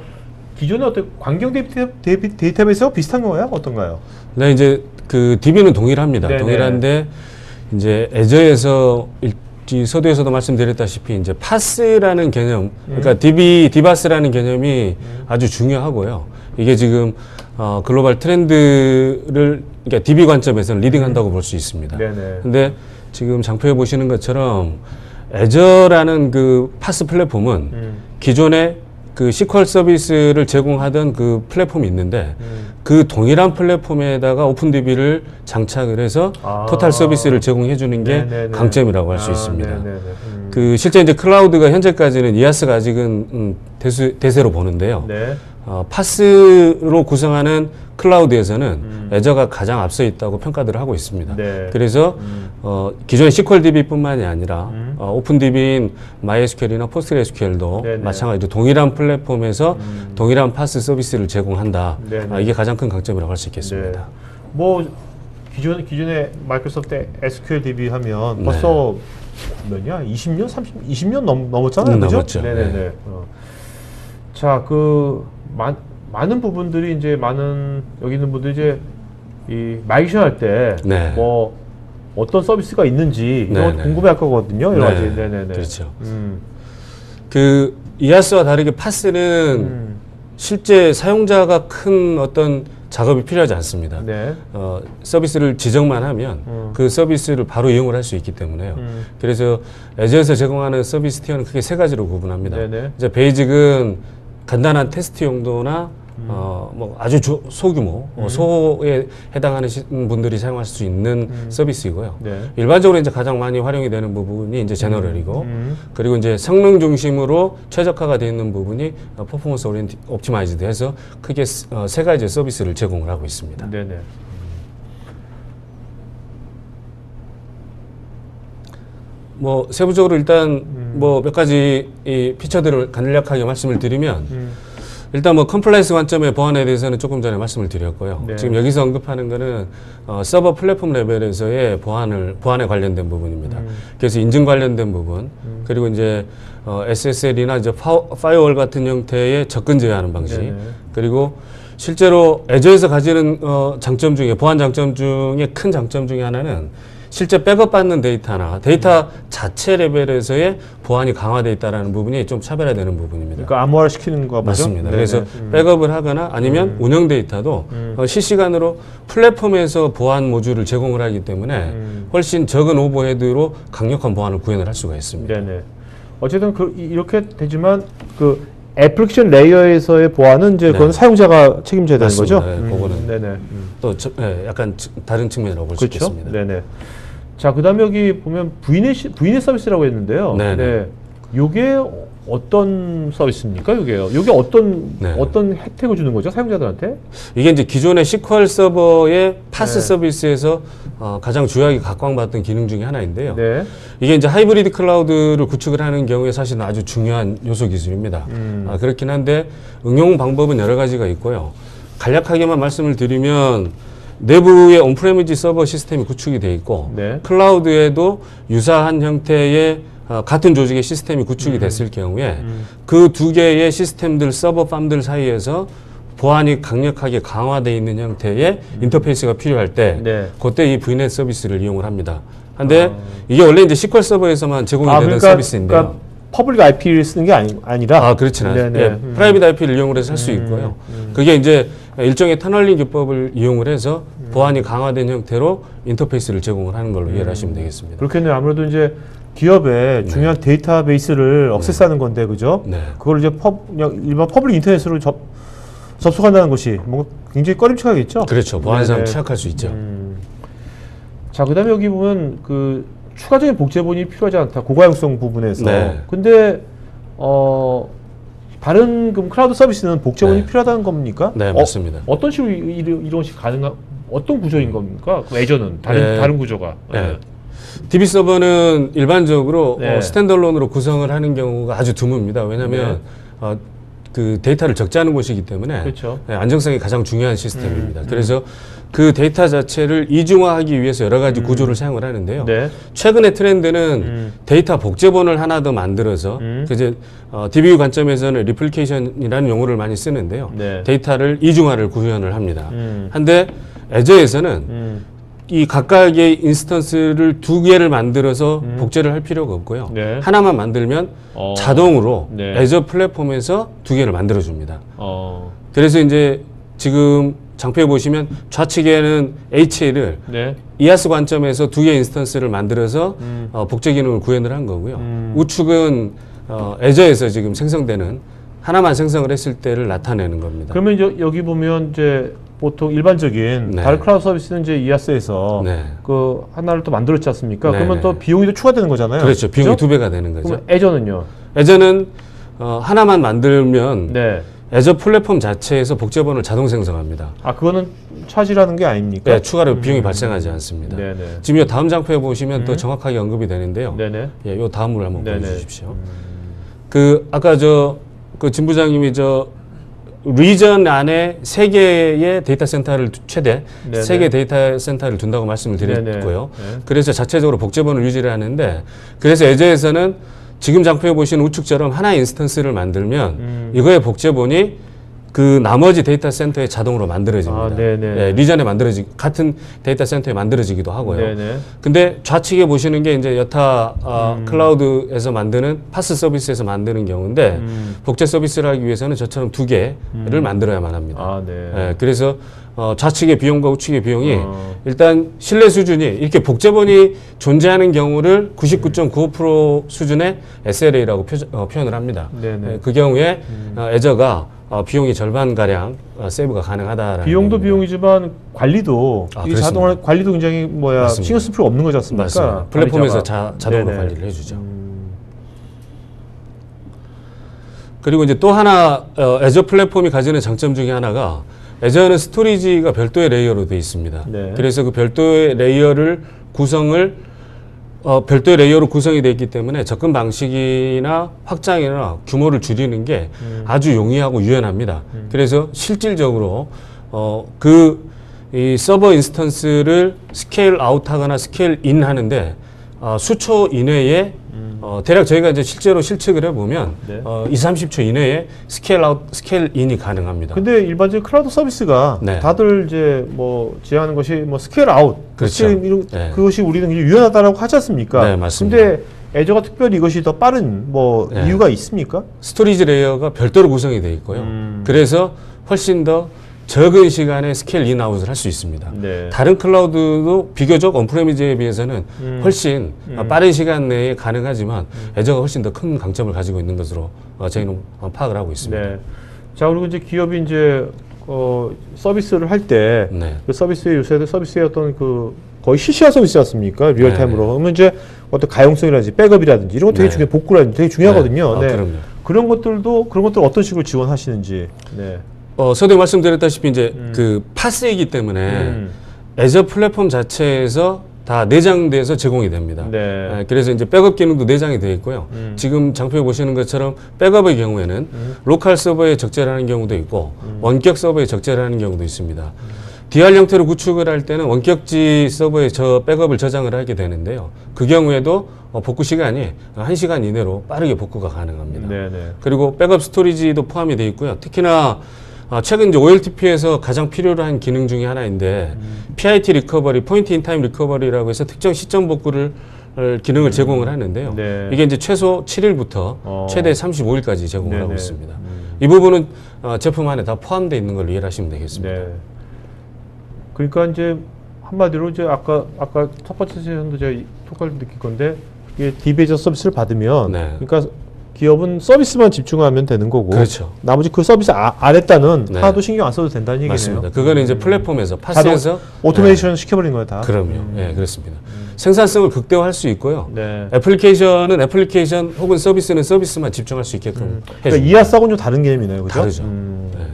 기존의 어떤 관경 데이터베이스와 비슷한 건가요? 어떤가요? 네, 이제 DB는 동일합니다. 네네. 동일한데 이제 애저에서 서두에서도 말씀드렸다시피 이제 파스라는 개념, 그러니까 디바스라는 개념이 아주 중요하고요. 이게 지금 글로벌 트렌드를 그러니까 DB 관점에서는 리딩한다고 볼 수 있습니다. 근데 지금 장표에 보시는 것처럼 애저라는 파스 플랫폼은 기존에 SQL 서비스를 제공하던 플랫폼이 있는데 그 동일한 플랫폼에다가 오픈DB를 장착을 해서 토탈 서비스를 제공해 주는 게 강점이라고 할 수 있습니다. 실제 이제 클라우드가 현재까지는 이아스가 아직은 대세로 보는데요. 파스로 구성하는 클라우드에서는 애저가 가장 앞서 있다고 평가를 하고 있습니다. 그래서 기존의 SQL DB뿐만이 아니라 오픈DB인 MySQL이나 PostgreSQL도 마찬가지로 동일한 플랫폼에서 동일한 파스 서비스를 제공한다. 이게 가장 큰 강점이라고 할 수 있겠습니다. 뭐 기존에 마이크로소프트 SQL DB 하면 벌써 몇냐? 20년, 20년 넘었잖아요. 그죠? 넘었죠. 네네네. 자, 많은 부분들이 이제 여기 있는 분들이 이제 마이그레이션 할 때 뭐 어떤 서비스가 있는지 이런 것도 궁금해할 거거든요. 여러 가지. 네네네. 그렇죠. 이아스와 다르게 파스는 실제 사용자가 큰 어떤 작업이 필요하지 않습니다. 서비스를 지정만 하면 그 서비스를 바로 이용을 할 수 있기 때문에요. 그래서 애저에서 제공하는 서비스 티어는 크게 세 가지로 구분합니다. 이제 베이직은 간단한 테스트 용도나 뭐 아주 소규모 소에 해당하는 분들이 사용할 수 있는 서비스이고요. 일반적으로 이제 가장 많이 활용이 되는 부분이 이제 제너럴이고 그리고 이제 성능 중심으로 최적화가 되어 있는 부분이 퍼포먼스 옵티마이즈드 해서 크게 세 가지의 서비스를 제공을 하고 있습니다. 뭐 세부적으로 일단 뭐 몇 가지 이 피처들을 간략하게 말씀을 드리면 일단 뭐 컴플라이언스 관점의 보안에 대해서는 조금 전에 말씀을 드렸고요. 지금 여기서 언급하는 거는 서버 플랫폼 레벨에서의 보안에 관련된 부분입니다. 그래서 인증 관련된 부분 그리고 이제 SSL이나 이제 파이어월 같은 형태의 접근 제어하는 방식 그리고 실제로 애저에서 가지는 장점 중에 보안 장점 중에 큰 장점 중에 하나는 실제 백업받는 데이터나 데이터 자체 레벨에서의 보안이 강화되어 있다는 부분이 좀 차별화되는 부분입니다. 그러니까 암호화 시키는 거 맞습니다. 그래서 백업을 하거나 아니면 운영 데이터도 실시간으로 플랫폼에서 보안 모듈을 제공을 하기 때문에 훨씬 적은 오버헤드로 강력한 보안을 구현을 할 수가 있습니다. 어쨌든 이렇게 되지만 애플리케이션 레이어에서의 보안은 이제 그건 사용자가 책임져야 되는 거죠? 그거는 또 약간 다른 측면이라고 볼 수 있겠습니다. 자, 그다음에 여기 보면 VNet 서비스라고 했는데요. 요게 어떤 서비스입니까, 이게요? 이게 어떤 혜택을 주는 거죠, 사용자들한테? 이게 이제 기존의 SQL 서버의 파스 서비스에서 가장 주요하게 각광받던 기능 중에 하나인데요. 이게 이제 하이브리드 클라우드를 구축을 하는 경우에 사실은 아주 중요한 요소 기술입니다. 그렇긴 한데 응용 방법은 여러 가지가 있고요. 간략하게만 말씀을 드리면 내부에 온프레미지 서버 시스템이 구축이 돼 있고 클라우드에도 유사한 형태의 같은 조직의 시스템이 구축이 됐을 경우에 그 두 개의 시스템들 서버 팜들 사이에서 보안이 강력하게 강화되어 있는 형태의 인터페이스가 필요할 때 그때 이 VNet 서비스를 이용을 합니다. 근데 이게 원래 이제 SQL 서버에서만 제공이 되는 서비스인데요. 그러니까 퍼블릭 IP를 쓰는 게 아니라 그렇지는 않아요. 프라이빗 IP를 이용을 해서 할 수 있고요. 그게 이제 일종의 터널링 기법을 이용을 해서 보안이 강화된 형태로 인터페이스를 제공을 하는 걸로 이해를 하시면 되겠습니다. 그렇겠네요. 아무래도 이제 기업의 중요한 데이터베이스를 억세스하는 건데, 그죠? 그걸 이제 일반 퍼블릭 인터넷으로 접속한다는 것이 뭔가 굉장히 꺼림칙하겠죠? 그렇죠. 보안상 취약할 수 있죠. 자, 그다음에 여기 보면 그 추가적인 복제본이 필요하지 않다. 고가용성 부분에서. 근데 다른 클라우드 서비스는 복제본이 필요하다는 겁니까? 네, 맞습니다. 어떤 식으로 이런 식 가능한 어떤 구조인 겁니까? 그 애저는 다른 구조가. DB 서버는 일반적으로 스탠드얼론으로 구성을 하는 경우가 아주 드뭅니다. 왜냐하면 그 데이터를 적재하는 곳이기 때문에 안정성이 가장 중요한 시스템입니다. 그래서 그 데이터 자체를 이중화하기 위해서 여러 가지 구조를 사용을 하는데요. 최근의 트렌드는 데이터 복제본을 하나 더 만들어서 이제 DBU 관점에서는 리플리케이션이라는 용어를 많이 쓰는데요. 데이터를 이중화를 구현을 합니다. 한데 애저에서는 이 각각의 인스턴스를 두 개를 만들어서 복제를 할 필요가 없고요. 하나만 만들면 자동으로 애저 플랫폼에서 두 개를 만들어줍니다. 그래서 이제 지금 장표에 보시면 좌측에는 HA를 이아스 관점에서 두 개의 인스턴스를 만들어서 복제 기능을 구현을 한 거고요. 우측은 애저에서 지금 생성되는 하나만 생성을 했을 때를 나타내는 겁니다. 그러면 여기 보면 이제 보통 일반적인 다른 클라우드 서비스는 이제 이아스에서 그 하나를 또 만들었지 않습니까? 그러면 또 비용이 또 추가되는 거잖아요. 그렇죠. 비용이 두 배가 되는 거죠. 그럼 애저는요? 애저는 하나만 만들면 애저 플랫폼 자체에서 복제본을 자동 생성합니다. 그거는 차지라는 게 아닙니까? 네, 추가로 비용이 발생하지 않습니다. 지금 이 다음 장표에 보시면 또 정확하게 언급이 되는데요. 이 다음을 한번 보여주십시오. 아까 그 진 부장님이 리전 안에 3개의 데이터 센터를 최대 3개 데이터 센터를 둔다고 말씀을 드렸고요. 그래서 자체적으로 복제본을 유지를 하는데, 그래서 애저에서는 지금 장표에 보시는 우측처럼 하나 인스턴스를 만들면 이거의 복제본이 그 나머지 데이터 센터에 자동으로 만들어집니다. 리전에 같은 데이터 센터에 만들어지기도 하고요. 근데 좌측에 보시는 게 이제 여타 클라우드에서 만드는 파스 서비스에서 만드는 경우인데, 복제 서비스를 하기 위해서는 저처럼 두 개를 만들어야만 합니다. 그래서 좌측의 비용과 우측의 비용이 일단 신뢰 수준이 이렇게 복제본이 존재하는 경우를 99.95% 수준의 SLA라고 표현을 합니다. 그 경우에 애저가 비용이 절반가량 세이브가 가능하다라는 비용도 겁니다. 비용이지만 관리도 자동화 관리도 굉장히 신경 쓸 필요 없는 거지 않습니까? 맞습니다. 플랫폼에서 자동으로 관리를 해주죠. 그리고 이제 또 하나 애저 플랫폼이 가지는 장점 중에 하나가, 애저는 스토리지가 별도의 레이어로 되어 있습니다. 그래서 그 별도의 레이어를 별도의 레이어로 구성이 되어 있기 때문에 접근 방식이나 확장이나 규모를 줄이는 게 아주 용이하고 유연합니다. 그래서 실질적으로 이 서버 인스턴스를 스케일 아웃하거나 스케일 인 하는데 수초 이내에 대략 저희가 이제 실제로 실측을 해보면 20-30초 이내에 스케일 아웃, 스케일 인이 가능합니다. 근데 일반적인 클라우드 서비스가 다들 이제 지향하는 것이 스케일 아웃, 그것이 우리는 유연하다라고 하지 않습니까? 맞습니다. 근데 애저가 특별히 이것이 더 빠른 이유가 있습니까? 스토리지 레이어가 별도로 구성이 되어 있고요. 그래서 훨씬 더 적은 시간에 스케일 인아웃을 할 수 있습니다. 다른 클라우드도 비교적 온프레미즈에 비해서는 훨씬 빠른 시간 내에 가능하지만 애저가 훨씬 더 큰 강점을 가지고 있는 것으로 저희는 파악을 하고 있습니다. 자, 그리고 이제 기업이 이제 서비스를 할 때 그 서비스의 요새 서비스의 어떤 거의 실시간 서비스 않습니까? 리얼타임으로. 그러면 이제 어떤 가용성이라든지 백업이라든지 이런 거 되게 복구라든지 되게 중요하거든요. 그럼요. 그런 것들 어떤 식으로 지원하시는지. 네. 서두에 말씀드렸다시피 이제 그 파스이기 때문에 애저 플랫폼 자체에서 다 내장돼서 제공이 됩니다. 네. 그래서 이제 백업 기능도 내장이 되어 있고요. 지금 장표에 보시는 것처럼 백업의 경우에는 로컬 서버에 적재를 하는 경우도 있고 원격 서버에 적재를 하는 경우도 있습니다. DR 형태로 구축을 할 때는 원격지 서버에 백업을 저장을 하게 되는데요. 그 경우에도 복구 시간이 1시간 이내로 빠르게 복구가 가능합니다. 네네. 그리고 백업 스토리지도 포함이 되어 있고요. 특히나 최근 이제 OLTP에서 가장 필요로 한 기능 중에 하나인데 PIT 리커버리, 포인트 인 타임 리커버리라고 해서 특정 시점 복구를 기능을 제공을 하는데요. 네. 이게 이제 최소 7일부터 최대 35일까지 제공을 네네. 하고 있습니다. 이 부분은 제품 안에 다 포함되어 있는 걸로 이해하시면 되겠습니다. 네. 그러니까 이제 한마디로 이제 아까 첫 번째 세션도 제가 토크를 느낄 건데 이게 DB 서비스를 받으면 네. 그러니까 기업은 서비스만 집중하면 되는 거고 그렇죠. 나머지 그 서비스 아래따는 네. 하나도 신경 안 써도 된다는 얘기네요. 맞습니다. 그거는 이제 플랫폼에서 파스에서 오토메이션 시켜버린 거예요, 다. 그럼요. 예, 그렇습니다. 생산성을 극대화할 수 있고요. 네. 애플리케이션은 애플리케이션 혹은 서비스는 서비스만 집중할 수 있게끔 그러니까 이하하고는 좀 다른 개념이네요, 그죠? 다르죠. 네.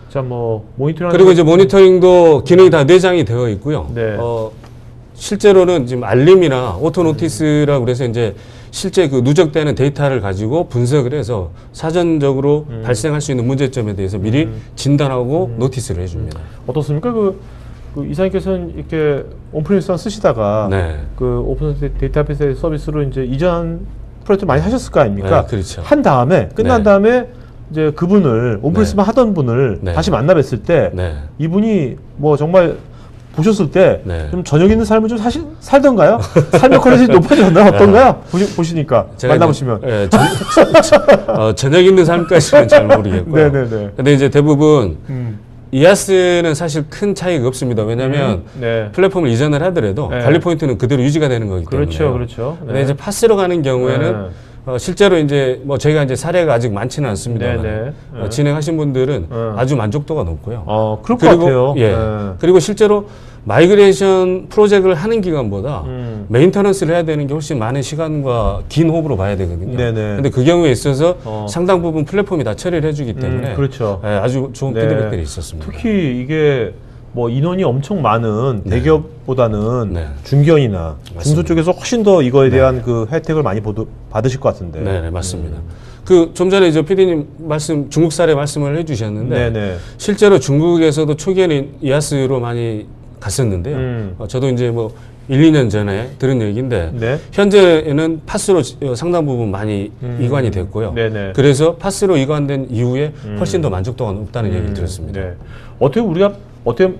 자, 뭐 모니터링 그리고 이제 모니터링도 기능이 다 내장이 되어 있고요. 네. 실제로는 지금 알림이나 오토 노티스라고 그래서 이제 실제 그 누적되는 데이터를 가지고 분석을 해서 사전적으로 발생할 수 있는 문제점에 대해서 미리 진단하고 노티스를 해줍니다. 어떻습니까? 그 이사님께서는 이렇게 온프리미스 쓰시다가 네. 그 오픈 데이터베이스 서비스로 이제 이전 프로젝트 많이 하셨을 거 아닙니까? 네, 그렇죠. 한 다음에 끝난 네. 다음에 이제 그분을 온프리미스만 하던 분을 네. 다시 만나 뵀을 때 네. 이분이 뭐 정말 보셨을 때 네. 좀 저녁 있는 삶을 좀 살던가요? 삶의 퀄리티 높아졌나요? 어떤가요? 보시니까 만나보시면. 네, 저녁 있는 삶까지는 잘 모르겠고요. 네네네. 근데 이제 대부분 이하스는 사실 큰 차이가 없습니다. 왜냐하면 네. 플랫폼을 이전을 하더라도 네. 관리 포인트는 그대로 유지가 되는 거기 때문에. 그렇죠. 네. 근데 이제 파스로 가는 경우에는 실제로 이제 뭐 저희가 이제 사례가 아직 많지는 않습니다만 진행하신 분들은 아주 만족도가 높고요. 그럴 것 같아요. 예. 그리고 실제로 마이그레이션 프로젝트를 하는 기간보다 메인터넌스를 해야 되는 게 훨씬 많은 시간과 긴 호흡으로 봐야 되거든요. 근데 그 경우에 있어서 상당 부분 플랫폼이 다 처리를 해주기 때문에 그렇죠. 예, 아주 좋은 피드백들이 있었습니다. 특히 이게 뭐 인원이 엄청 많은 대기업보다는 중견이나 중소 쪽에서 훨씬 더 이거에 대한 그 혜택을 많이 받으실 것 같은데. 네, 맞습니다. 그 좀 전에 저 PD님 중국 사례 말씀을 해주셨는데 실제로 중국에서도 초기에는 이하스로 많이 갔었는데요. 저도 이제 뭐 1, 2년 전에 들은 얘기인데 현재는 파스로 상당 부분 많이 이관이 됐고요. 그래서 파스로 이관된 이후에 훨씬 더 만족도가 높다는 얘기를 들었습니다. 어떻게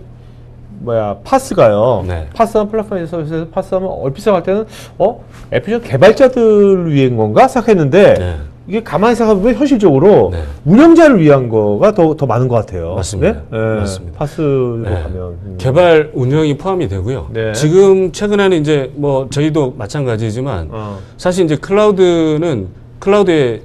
파스가요. 파스한 플랫폼에서 파스하면 얼핏 생각할 때는 애플리케이션 개발자들 위한 건가 생각했는데 이게 가만히 생각해보면 현실적으로 운영자를 위한 거가 더 많은 것 같아요. 맞습니다. 맞습니다. 파스로 가면 개발 운영이 포함이 되고요. 지금 최근에는 이제 뭐 저희도 마찬가지지만 사실 이제 클라우드의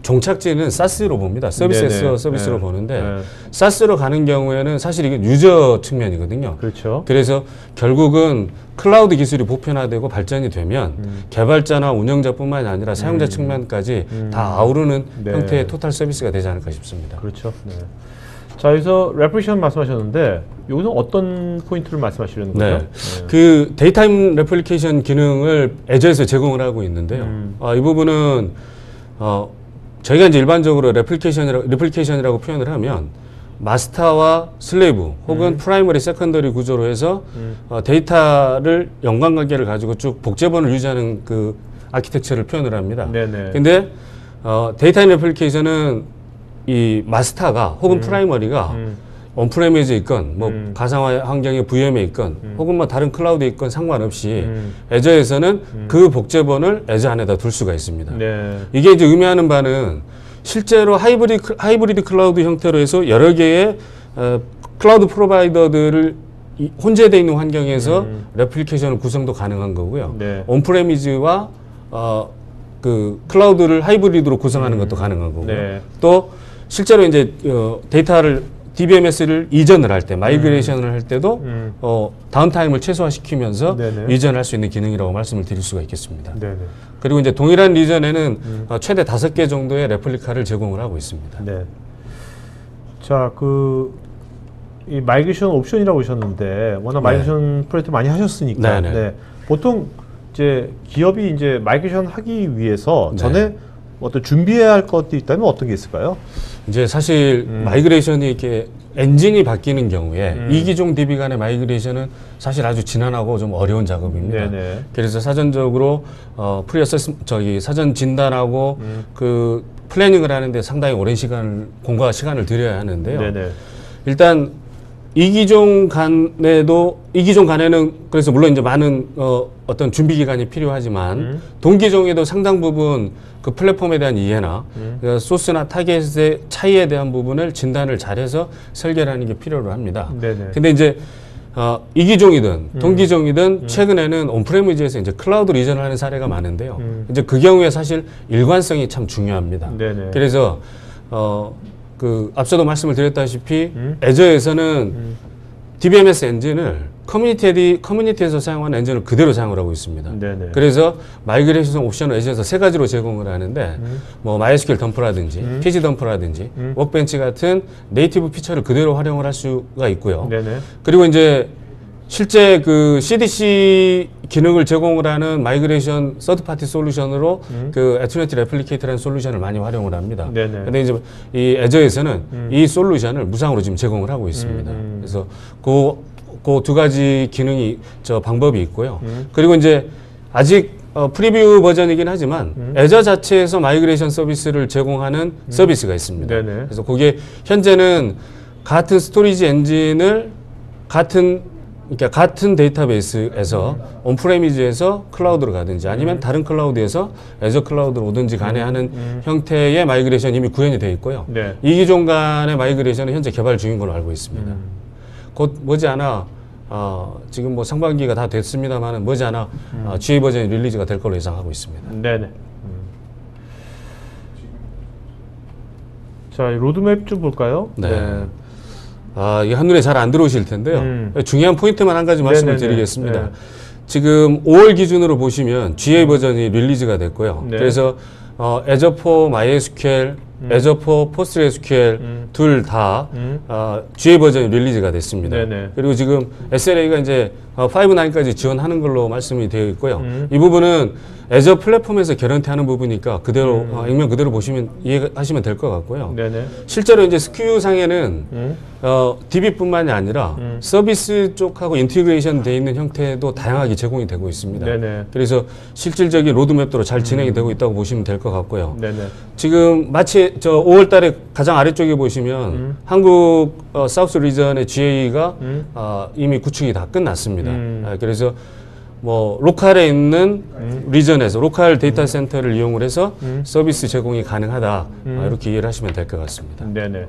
종착지는 사스로 봅니다. 서비스 에서 서비스로 보는데 사스로 가는 경우에는 사실 이게 유저 측면이거든요. 그렇죠. 그래서 결국은 클라우드 기술이 보편화되고 발전이 되면 개발자나 운영자뿐만이 아니라 사용자 측면까지 다 아우르는 형태의 토탈 서비스가 되지 않을까 싶습니다. 그렇죠. 자, 여기서 레플리케이션 말씀하셨는데 여기서 어떤 포인트를 말씀하시려는 거죠? 그 데이타임 레플리케이션 기능을 애저에서 제공을 하고 있는데요. 이 부분은 저희가 이제 일반적으로 레플리케이션이라고 표현을 하면 마스터와 슬레이브 혹은 프라이머리, 세컨더리 구조로 해서 데이터를 연관관계를 가지고 쭉 복제본을 유지하는 그 아키텍처를 표현을 합니다. 근데 데이타임 레플리케이션은 이 마스터가 혹은 프라이머리가 온프레미즈에 있건 뭐 가상화 환경의 VM에 있건 혹은 뭐 다른 클라우드에 있건 상관없이 애저에서는 그 복제본을 애저 안에다 둘 수가 있습니다. 이게 이제 의미하는 바는 실제로 하이브리드 클라우드 형태로 해서 여러 개의 클라우드 프로바이더들을 혼재되어 있는 환경에서 레플리케이션을 구성도 가능한 거고요. 온프레미즈와 그 클라우드를 하이브리드로 구성하는 것도 가능한 거고요. 또 실제로 이제 데이터를 DBMS를 이전을 할 때, 마이그레이션을 할 때도 다운타임을 최소화시키면서 이전할 수 있는 기능이라고 말씀을 드릴 수가 있겠습니다. 네네. 그리고 이제 동일한 리전에는 최대 5개 정도의 레플리카를 제공을 하고 있습니다. 네. 자, 이 마이그레이션 옵션이라고 하셨는데 워낙 마이그레이션 프로젝트 많이 하셨으니까 네. 보통 이제 기업이 이제 마이그레이션 하기 위해서 전에 어떤 준비해야 할 것들이 있다면 어떤 게 있을까요? 이제 사실 마이그레이션이 이렇게 엔진이 바뀌는 경우에 이기종 DB 간의 마이그레이션은 사실 아주 지난하고 좀 어려운 작업입니다. 네네. 그래서 사전적으로 사전 진단하고 그 플래닝을 하는데 상당히 오랜 공과 시간을 들여야 하는데요. 네네. 일단 이기종 간에는 그래서 물론 이제 많은 어떤 준비 기간이 필요하지만 동기종에도 상당 부분 그 플랫폼에 대한 이해나 그러니까 소스나 타겟의 차이에 대한 부분을 진단을 잘해서 설계를 하는 게 필요로 합니다. 네네. 근데 이제 이기종이든 동기종이든 최근에는 온프레미즈에서 이제 클라우드로 이전을 하는 사례가 많은데요. 이제 그 경우에 사실 일관성이 참 중요합니다. 네네. 그래서 앞서도 말씀을 드렸다시피 애저에서는 DBMS 엔진을 커뮤니티에서 사용하는 엔진을 그대로 사용을 하고 있습니다. 네네. 그래서 마이그레이션 옵션을 애저에서 3가지로 제공을 하는데 뭐 MySQL 덤프라든지 PG 덤프라든지 워크벤치 같은 네이티브 피처를 그대로 활용을 할 수가 있고요. 네네. 그리고 이제 실제 그 CDC 기능을 제공을 하는 마이그레이션 서드파티 솔루션으로 그 에투네티 레플리케이터라는 솔루션을 많이 활용을 합니다. 근데 이제 이 애저에서는 이 솔루션을 무상으로 지금 제공을 하고 있습니다. 그래서 그 2가지 기능이 방법이 있고요. 그리고 이제 아직 프리뷰 버전이긴 하지만 애저 자체에서 마이그레이션 서비스를 제공하는 서비스가 있습니다. 네네. 그래서 그게 현재는 같은 스토리지 엔진을 같은 데이터베이스에서 온프레미즈에서 클라우드로 가든지 아니면 다른 클라우드에서 애저 클라우드로 오든지 간에 하는 형태의 마이그레이션이 이미 구현이 되어 있고요. 네. 이기종 간의 마이그레이션은 현재 개발 중인 걸로 알고 있습니다. 곧 머지않아 지금 뭐 상반기가 다 됐습니다만은 머지않아 GA 버전이 릴리즈가 될 걸로 예상하고 있습니다. 네네. 자, 로드맵 좀 볼까요? 네. 이게 한눈에 잘 안 들어오실 텐데요. 중요한 포인트만 한 가지 말씀을 드리겠습니다. 네. 지금 5월 기준으로 보시면 GA 버전이 릴리즈가 됐고요. 네. 그래서 Azure for MySQL, Azure for PostgreSQL 둘 다 GA 버전이 릴리즈가 됐습니다. 네네. 그리고 지금 SLA가 이제 5.9까지 지원하는 걸로 말씀이 되어 있고요. 이 부분은 애저 플랫폼에서 개런티하는 부분이니까 그대로 액면 그대로 보시면 이해하시면 될 것 같고요. 네네. 실제로 이제 스큐 상에는 DB뿐만이 아니라 서비스 쪽하고 인티그레이션 돼 있는 형태도 다양하게 제공이 되고 있습니다. 네네. 그래서 실질적인 로드맵도로 잘 진행이 되고 있다고 보시면 될 것 같고요. 네네. 지금 마치 5월달에 가장 아래쪽에 보시면 한국 사우스 리전의 GA가 이미 구축이 다 끝났습니다. 그래서 뭐 로컬에 있는 리전에서 로컬 데이터 센터를 이용을 해서 서비스 제공이 가능하다 이렇게 이해를 하시면 될 것 같습니다. 네네.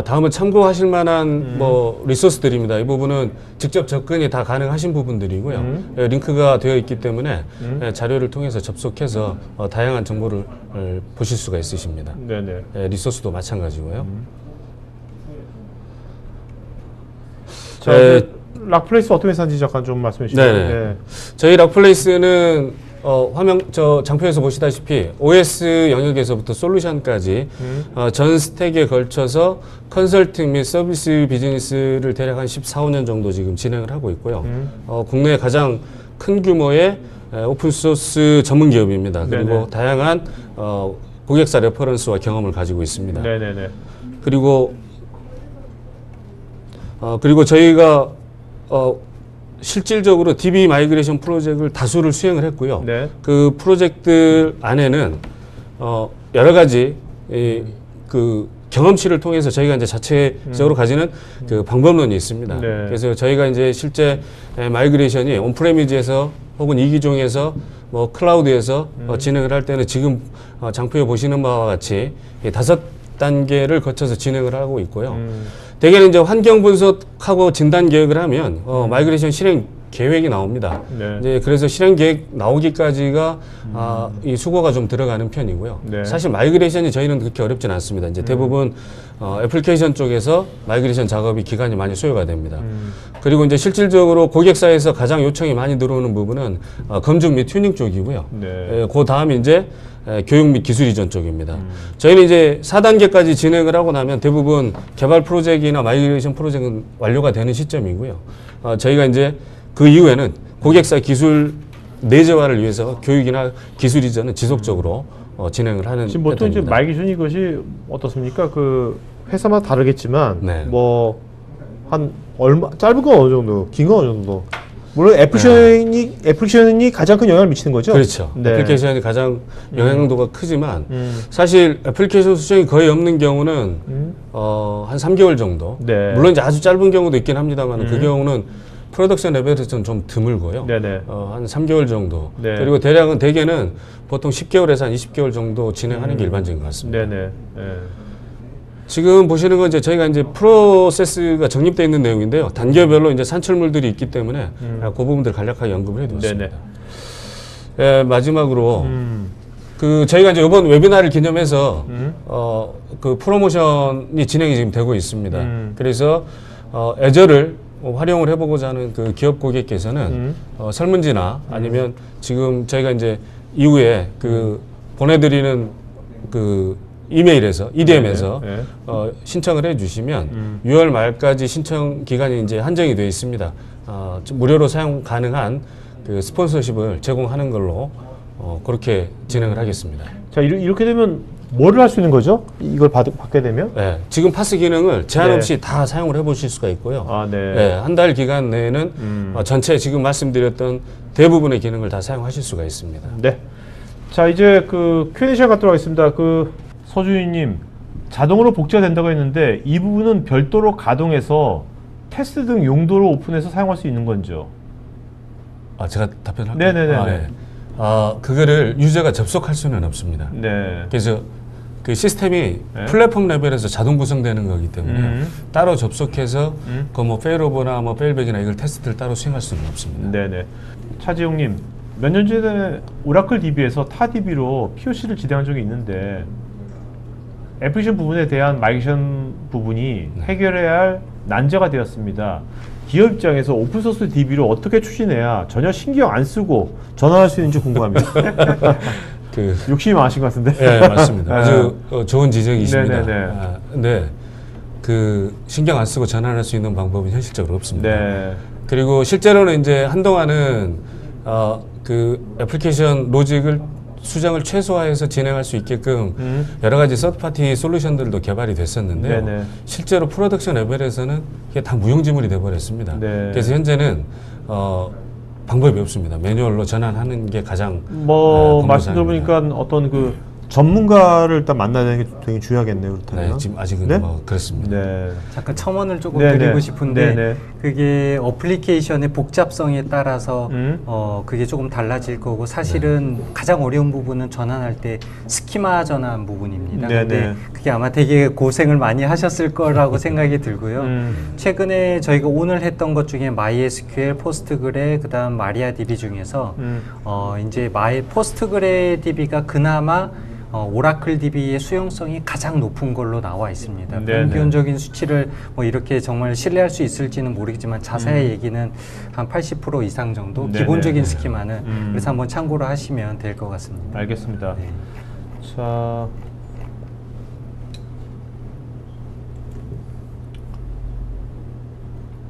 다음은 참고하실 만한 뭐 리소스들입니다. 이 부분은 직접 접근이 다 가능하신 부분들이고요. 링크가 되어 있기 때문에 자료를 통해서 접속해서 다양한 정보를 보실 수가 있으십니다. 네네. 리소스도 마찬가지고요. 자, 락플레이스 어떤 회사인지 잠깐 좀 말씀해 주시죠. 네. 저희 락플레이스는 장표에서 보시다시피 OS 영역에서부터 솔루션까지 전 스택에 걸쳐서 컨설팅 및 서비스 비즈니스를 대략 한 14~15년 정도 지금 진행을 하고 있고요. 국내 가장 큰 규모의 오픈소스 전문 기업입니다. 그리고 네네. 다양한 고객사 레퍼런스와 경험을 가지고 있습니다. 네네네. 그리고 저희가 실질적으로 DB 마이그레이션 프로젝트를 다수를 수행을 했고요. 네. 그 프로젝트 안에는 여러 가지 그 경험치를 통해서 저희가 이제 자체적으로 가지는 그 방법론이 있습니다. 네. 그래서 저희가 이제 실제 마이그레이션이 온프레미즈에서 혹은 이기종에서 뭐 클라우드에서 진행을 할 때는 지금 장표에 보시는 바와 같이 5단계를 거쳐서 진행을 하고 있고요. 대개는 이제 환경 분석하고 진단 계획을 하면 마이그레이션 실행 계획이 나옵니다. 네. 이제 그래서 실행 계획 나오기까지가 이 수고가 좀 들어가는 편이고요. 네. 사실 마이그레이션이 저희는 그렇게 어렵진 않습니다. 이제 대부분 애플리케이션 쪽에서 마이그레이션 작업이 기간이 많이 소요가 됩니다. 그리고 이제 실질적으로 고객사에서 가장 요청이 많이 들어오는 부분은 검증 및 튜닝 쪽이고요. 네. 그 다음 이제 교육 및 기술 이전 쪽입니다. 저희는 이제 4단계까지 진행을 하고 나면 대부분 개발 프로젝트나 마이그레이션 프로젝트는 완료가 되는 시점이고요. 저희가 이제 그 이후에는 고객사 기술 내재화를 위해서 교육이나 기술 이전은 지속적으로 진행을 하는 지금 보통 이제 패턴입니다. 마이그레이션 이것이 어떻습니까? 그 회사마다 다르겠지만 네. 뭐 한 얼마 짧은 건 어느 정도, 긴 건 어느 정도. 물론 애플리케이션이 가장 큰 영향을 미치는 거죠. 그렇죠. 네. 애플리케이션이 가장 영향도가 크지만 사실 애플리케이션 수정이 거의 없는 경우는 한 3개월 정도. 네. 물론 이제 아주 짧은 경우도 있긴 합니다만 그 경우는 프로덕션 레벨에서는 좀 드물고요. 네네. 한 3개월 정도. 네. 그리고 대개는 보통 10개월에서 한 20개월 정도 진행하는 게 일반적인 것 같습니다. 네네. 네. 지금 보시는 건 이제 저희가 이제 프로세스가 정립되어 있는 내용인데요. 단계별로 이제 산출물들이 있기 때문에 그 부분들 간략하게 언급을 해두었습니다. 예, 마지막으로 그 저희가 이제 이번 웨비나를 기념해서 그 프로모션이 진행이 지금 되고 있습니다. 그래서 애저를 활용을 해보고자 하는 그 기업 고객께서는 설문지나 아니면 지금 저희가 이제 이후에 그 보내드리는 그 이메일에서 EDM에서 네, 네. 신청을 해주시면 6월 말까지 신청 기간이 이제 한정이 되어 있습니다. 무료로 사용 가능한 그 스폰서십을 제공하는 걸로 그렇게 진행을 하겠습니다. 자, 이렇게 되면 뭐를 할 수 있는 거죠? 이걸 받게 되면? 네, 지금 파스 기능을 제한 네. 없이 다 사용을 해보실 수가 있고요. 아, 네. 네, 한 달 기간 내에는 전체 지금 말씀드렸던 대부분의 기능을 다 사용하실 수가 있습니다. 네. 자, 이제 그 Q&A 시간 갖도록 하겠습니다. 그 서주인님, 자동으로 복제가 된다고 했는데 이 부분은 별도로 가동해서 테스트 등 용도로 오픈해서 사용할 수 있는 건지요? 제가 답변할까요? 네네네. 그거를 유저가 접속할 수는 없습니다. 네. 그래서 그 시스템이 네. 플랫폼 레벨에서 자동 구성되는 거기 때문에 따로 접속해서 그 뭐 페일오버나 뭐 페일백이나 이걸 테스트를 따로 수행할 수는 없습니다. 네네. 차지용님, 몇 년 전에 오라클 DB에서 타 DB로 POC를 진행한 적이 있는데 애플리케이션 부분에 대한 마이그레이션 부분이 해결해야 할 난제가 되었습니다. 기업 입장에서 오픈소스 DB로 어떻게 추진해야 전혀 신경 안 쓰고 전환할 수 있는지 궁금합니다. 욕심이 많으신 것 같은데. 네, 맞습니다. 아주 좋은 지적이십니다. 네네네. 근데 그 신경 안 쓰고 전환할 수 있는 방법은 현실적으로 없습니다. 네. 그리고 실제로는 이제 한동안은 그 애플리케이션 로직을 수정을 최소화해서 진행할 수 있게끔 여러 가지 서드파티 솔루션들도 개발이 됐었는데요. 네네. 실제로 프로덕션 레벨에서는 이게 다 무용지물이 돼버렸습니다. 네. 그래서 현재는 방법이 없습니다. 매뉴얼로 전환하는 게 가장 말씀 들어보니까 어떤 그 전문가를 일단 만나야 되는 게 되게 중요하겠네요. 그렇다면. 네, 지금 아직은 네? 그렇습니다. 네. 잠깐 첨언을 조금 네네. 드리고 싶은데 네네. 그게 어플리케이션의 복잡성에 따라서 그게 조금 달라질 거고 사실은 가장 어려운 부분은 전환할 때 스키마 전환 부분입니다. 네네. 근데 그게 아마 되게 고생을 많이 하셨을 거라고 생각이 들고요. 최근에 저희가 오늘 했던 것 중에 MySQL, 포스트그레, 그다음 마리아DB 중에서 이제 포스트그레DB가 그나마 오라클 DB의 수용성이 가장 높은 걸로 나와 있습니다. 네네. 평균적인 수치를 뭐 이렇게 정말 신뢰할 수 있을지는 모르겠지만 자세히 얘기는 한 80% 이상 정도 네네. 기본적인 스키마는 그래서 한번 참고로 하시면 될 것 같습니다. 알겠습니다. 네. 자,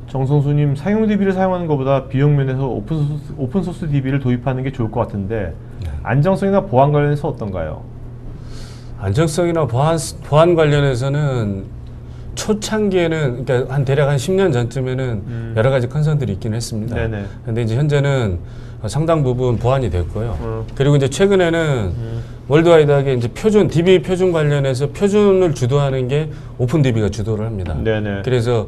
정성수님, 사용 DB를 사용하는 것보다 비용 면에서 오픈소스 DB를 도입하는 게 좋을 것 같은데 안정성이나 보안 관련해서 어떤가요? 안정성이나 보안 관련해서는 초창기에는 그러니까 대략 한 10년 전쯤에는 여러 가지 컨선들이 있긴 했습니다. 네네. 근데 이제 현재는 상당 부분 보완이 됐고요. 그리고 이제 최근에는 월드와이드하게 이제 DB 표준 관련해서 표준을 주도하는 게 오픈 DB가 주도를 합니다. 네네. 그래서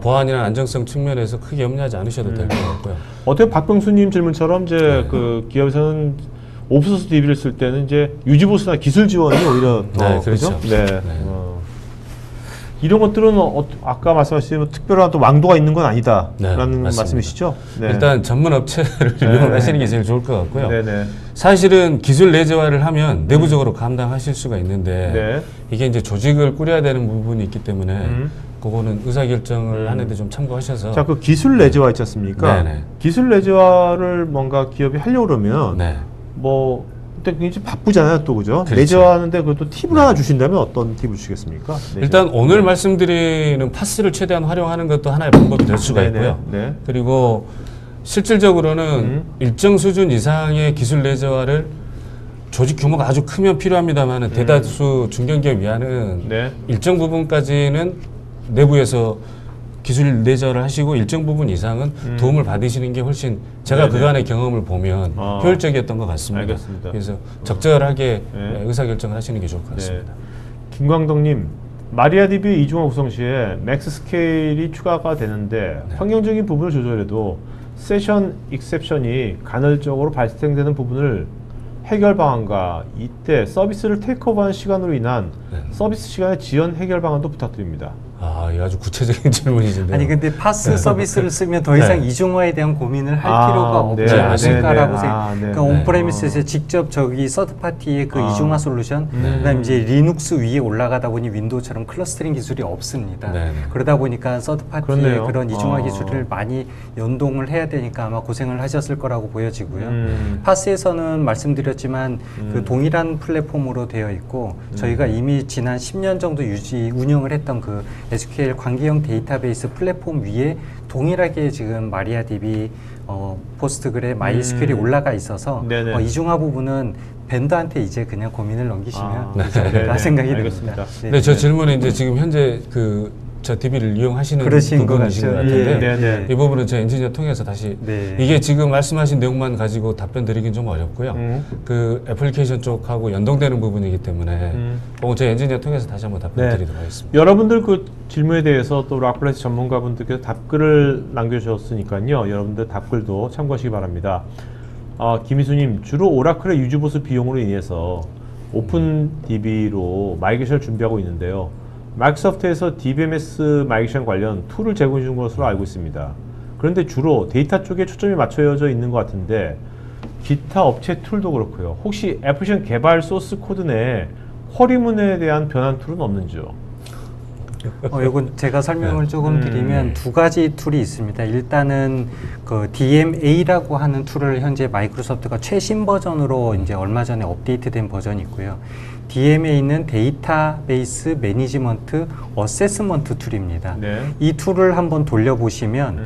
보안이나 안정성 측면에서 크게 염려하지 않으셔도 될 것 같고요. 어떻게 박병수님 질문처럼 이제 그 기업에서는 오픈소스 DB를 쓸 때는 이제 유지보수나 기술 지원이 오히려 더 네, 그렇죠. 그죠? 네. 네. 이런 것들은 아까 말씀하신 특별한 또 왕도가 있는 건 아니다라는 네, 말씀이시죠? 네. 일단 전문 업체를 이용하시는 게 제일 좋을 것 같고요. 네네. 사실은 기술 내재화를 하면 내부적으로 감당하실 수가 있는데 네. 이게 이제 조직을 꾸려야 되는 부분이 있기 때문에 그거는 의사결정을 하는데 좀 참고하셔서. 자, 그 기술 내재화 있지 않습니까? 네네. 기술 내재화를 뭔가 기업이 하려고 그러면 네. 뭐 그때 굉장히 바쁘잖아요, 또 그죠? 그렇죠. 내재화하는데 그것도 팁을 하나 주신다면 어떤 팁을 주시겠습니까? 내재화. 일단 오늘 말씀드리는 파스를 최대한 활용하는 것도 하나의 방법이 될 수가 네네. 있고요. 네. 그리고 실질적으로는 일정 수준 이상의 기술 내재화를 조직 규모가 아주 크면 필요합니다만 대다수 중견기업 이하는 네. 일정 부분까지는 내부에서 기술 내재화를 하시고 일정 부분 이상은 도움을 받으시는 게 훨씬 제가 네네. 그간의 경험을 보면 효율적이었던 것 같습니다. 알겠습니다. 그래서 적절하게 네. 의사결정을 하시는 게 좋을 것 같습니다. 김광덕님, 마리아DB 이중화 구성 시에 맥스 스케일이 추가가 되는데 네. 환경적인 부분을 조절해도 세션 익셉션이 간헐적으로 발생되는 부분을 해결 방안과 이때 서비스를 테이크오버하는 시간으로 인한 서비스 시간의 지연 해결 방안도 부탁드립니다. 아, 이거 아주 구체적인 질문이신데요. 아니 근데 파스 서비스를 쓰면 더 이상 네. 이중화에 대한 고민을 할 필요가 없지 네, 않을까라고 네, 생각. 네. 그러니까 온프레미스에서 직접 저기 서드 파티의 그 이중화 솔루션, 그다음 이제 리눅스 위에 올라가다 보니 윈도우처럼 클러스터링 기술이 없습니다. 네. 그러다 보니까 서드 파티의 그렇네요. 그런 이중화 기술을 많이 연동을 해야 되니까 아마 고생을 하셨을 거라고 보여지고요. 파스에서는 말씀드렸지만 그 동일한 플랫폼으로 되어 있고 저희가 이미 지난 10년 정도 운영을 했던 그 SQL 관계형 데이터베이스 플랫폼 위에 동일하게 지금 마리아DB, 포스트그레, MySQL이 올라가 있어서 이중화 부분은 벤더한테 이제 그냥 고민을 넘기시면 되지 않을까 생각이 듭니다. 네, 저 질문은 이제 지금 현재 저 DB를 이용하시는 부분이신 것 같은데 이 부분은 저 엔지니어 통해서 다시 이게 지금 말씀하신 내용만 가지고 답변 드리긴 좀 어렵고요. 그 애플리케이션 쪽하고 연동되는 부분이기 때문에 저 엔지니어 통해서 다시 한번 답변 드리도록 하겠습니다. 여러분들 그 질문에 대해서 또 락플레스 전문가분들께서 답글을 남겨주셨으니까요. 여러분들 답글도 참고하시기 바랍니다. 김희수님, 주로 오라클의 유지보수 비용으로 인해서 오픈DB로 마이그레이션을 준비하고 있는데요. 마이크로소프트에서 DBMS 마이그레이션 관련 툴을 제공해 준 것으로 알고 있습니다. 그런데 주로 데이터 쪽에 초점이 맞춰져 있는 것 같은데 기타 업체 툴도 그렇고요. 혹시 애플리케이션 개발 소스 코드 내에 쿼리문에 대한 변환 툴은 없는지요? 이건 제가 설명을 조금 드리면 두 가지 툴이 있습니다. 일단은 그 DMA라고 하는 툴을 현재 마이크로소프트가 최신 버전으로 이제 얼마 전에 업데이트된 버전이 있고요. DMA는 데이터베이스 매니지먼트 어세스먼트 툴입니다. 이 툴을 한번 돌려보시면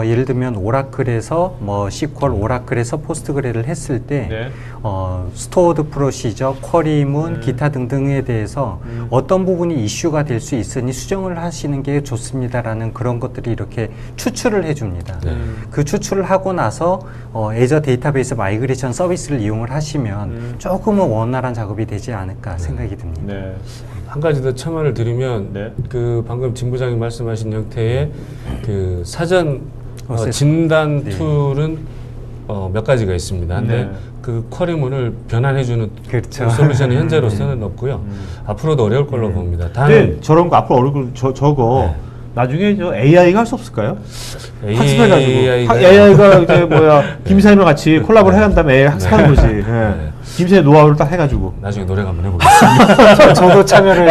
예를 들면 오라클에서 뭐 SQL 오라클에서 포스트그레를 했을 때 스토어드 프로시저, 쿼리문, 기타 등등에 대해서 어떤 부분이 이슈가 될 수 있으니 수정을 하시는 게 좋습니다라는 그런 것들이 이렇게 추출을 해줍니다. 그 추출을 하고 나서 애저 데이터베이스 마이그레이션 서비스를 이용을 하시면 조금은 원활한 작업이 되지 않을까 생각이 듭니다. 한 가지 더 첨언을 드리면 그 방금 진 부장님 말씀하신 형태의 그 사전 진단 툴은 몇 가지가 있습니다. 근데 그 쿼리문을 변환해주는 솔루션이 현재로서는 없고요. 앞으로도 어려울 걸로 봅니다. 네, 저런 거 앞으로 어려울 저거 나중에 저 AI가 할 수 없을까요? 학습해가지고 AI가 이제 김사님과 같이 콜라보를 해간 다음에 AI 학습하는 거지. 김사의 노하우를 딱 해가지고 나중에 노력 한번 해보겠습니다. 저도 참여를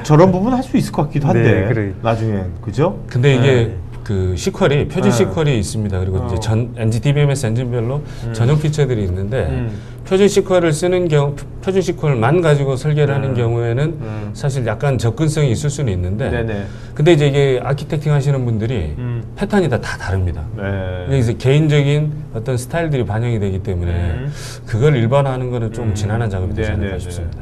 저런 부분 할 수 있을 것 같기도 한데 나중에 그죠? 근데 이게 그 SQL이 표준 SQL이 있습니다. 그리고 이제 DBMS 엔진별로 전용 피처들이 있는데 표준 SQL을 쓰는 경우, 표준 SQL만 가지고 설계를 하는 경우에는 사실 약간 접근성이 있을 수는 있는데, 근데 이제 이게 아키텍팅 하시는 분들이 패턴이 다 다릅니다. 그래서 개인적인 어떤 스타일들이 반영이 되기 때문에 그걸 일반화하는 거는 좀 지난한 작업이 되지 않을까 싶습니다.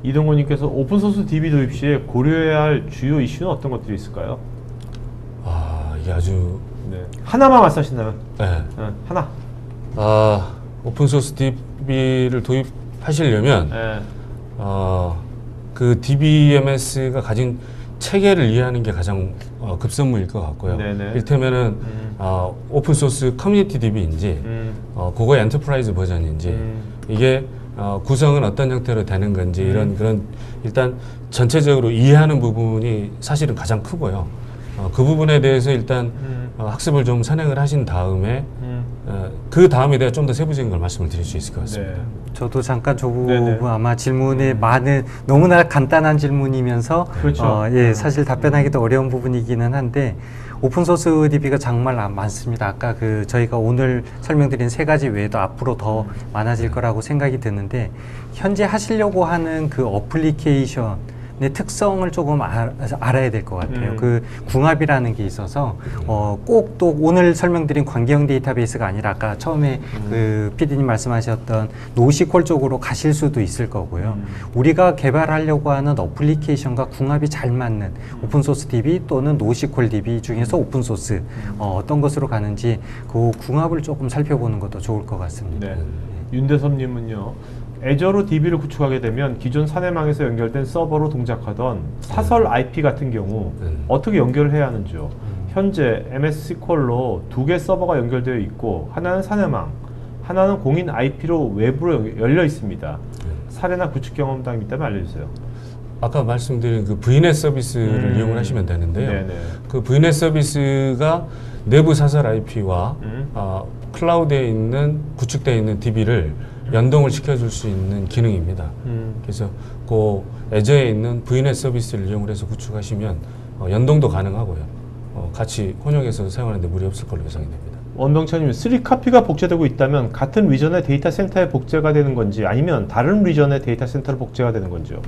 이동호님께서 오픈소스 DB 도입 시에 고려해야 할 주요 이슈는 어떤 것들이 있을까요? 이게 아주 하나만 말씀하신다면 하나. 오픈소스 DB를 도입하시려면 그 DBMS가 가진 체계를 이해하는 게 가장 급선무일 것 같고요. 이를테면은 오픈소스 커뮤니티 DB인지 그거의 엔터프라이즈 버전인지 이게 구성은 어떤 형태로 되는 건지 이런 그런 일단 전체적으로 이해하는 부분이 사실은 가장 크고요. 그 부분에 대해서 일단 학습을 좀 선행을 하신 다음에 그 다음에 대해 좀 더 세부적인 걸 말씀을 드릴 수 있을 것 같습니다. 네. 저도 잠깐 저 부분 아마 질문에 많은 너무나 간단한 질문이면서 그렇죠. 예, 사실 답변하기도 어려운 부분이기는 한데 오픈소스 DB가 정말 많습니다. 아까 저희가 오늘 설명드린 3가지 외에도 앞으로 더 많아질 거라고 생각이 드는데 현재 하시려고 하는 그 어플리케이션의 특성을 조금 알아야 될 것 같아요. 그 궁합이라는 게 있어서 꼭 또 오늘 설명드린 관계형 데이터베이스가 아니라 아까 처음에 그 PD님 말씀하셨던 노시퀄 쪽으로 가실 수도 있을 거고요. 우리가 개발하려고 하는 어플리케이션과 궁합이 잘 맞는 오픈소스 DB 또는 노시퀄 DB 중에서 오픈소스 어떤 것으로 가는지 그 궁합을 조금 살펴보는 것도 좋을 것 같습니다. 네. 윤대섭님은요. 애저로 DB를 구축하게 되면 기존 사내망에서 연결된 서버로 동작하던 사설 IP 같은 경우 어떻게 연결을 해야 하는지요? 현재 MS SQL로 2개 서버가 연결되어 있고 하나는 사내망, 하나는 공인 IP로 외부로 열려 있습니다. 사례나 구축 경험담이 있다면 알려주세요. 아까 말씀드린 그 VNet 서비스를 이용을 하시면 되는데요. 그 VNet 서비스가 내부 사설 IP와 클라우드에 있는 구축되어 있는 DB를 연동을 시켜줄 수 있는 기능입니다. 그래서 그 애저에 있는 VNet 서비스를 이용을 해서 구축하시면 연동도 가능하고요. 같이 혼용해서 사용하는데 무리 없을 걸로 예상이 됩니다. 원병찬님, 3카피가 복제되고 있다면 같은 리전의 데이터 센터에 복제가 되는 건지 아니면 다른 리전의 데이터 센터로 복제가 되는 건지요?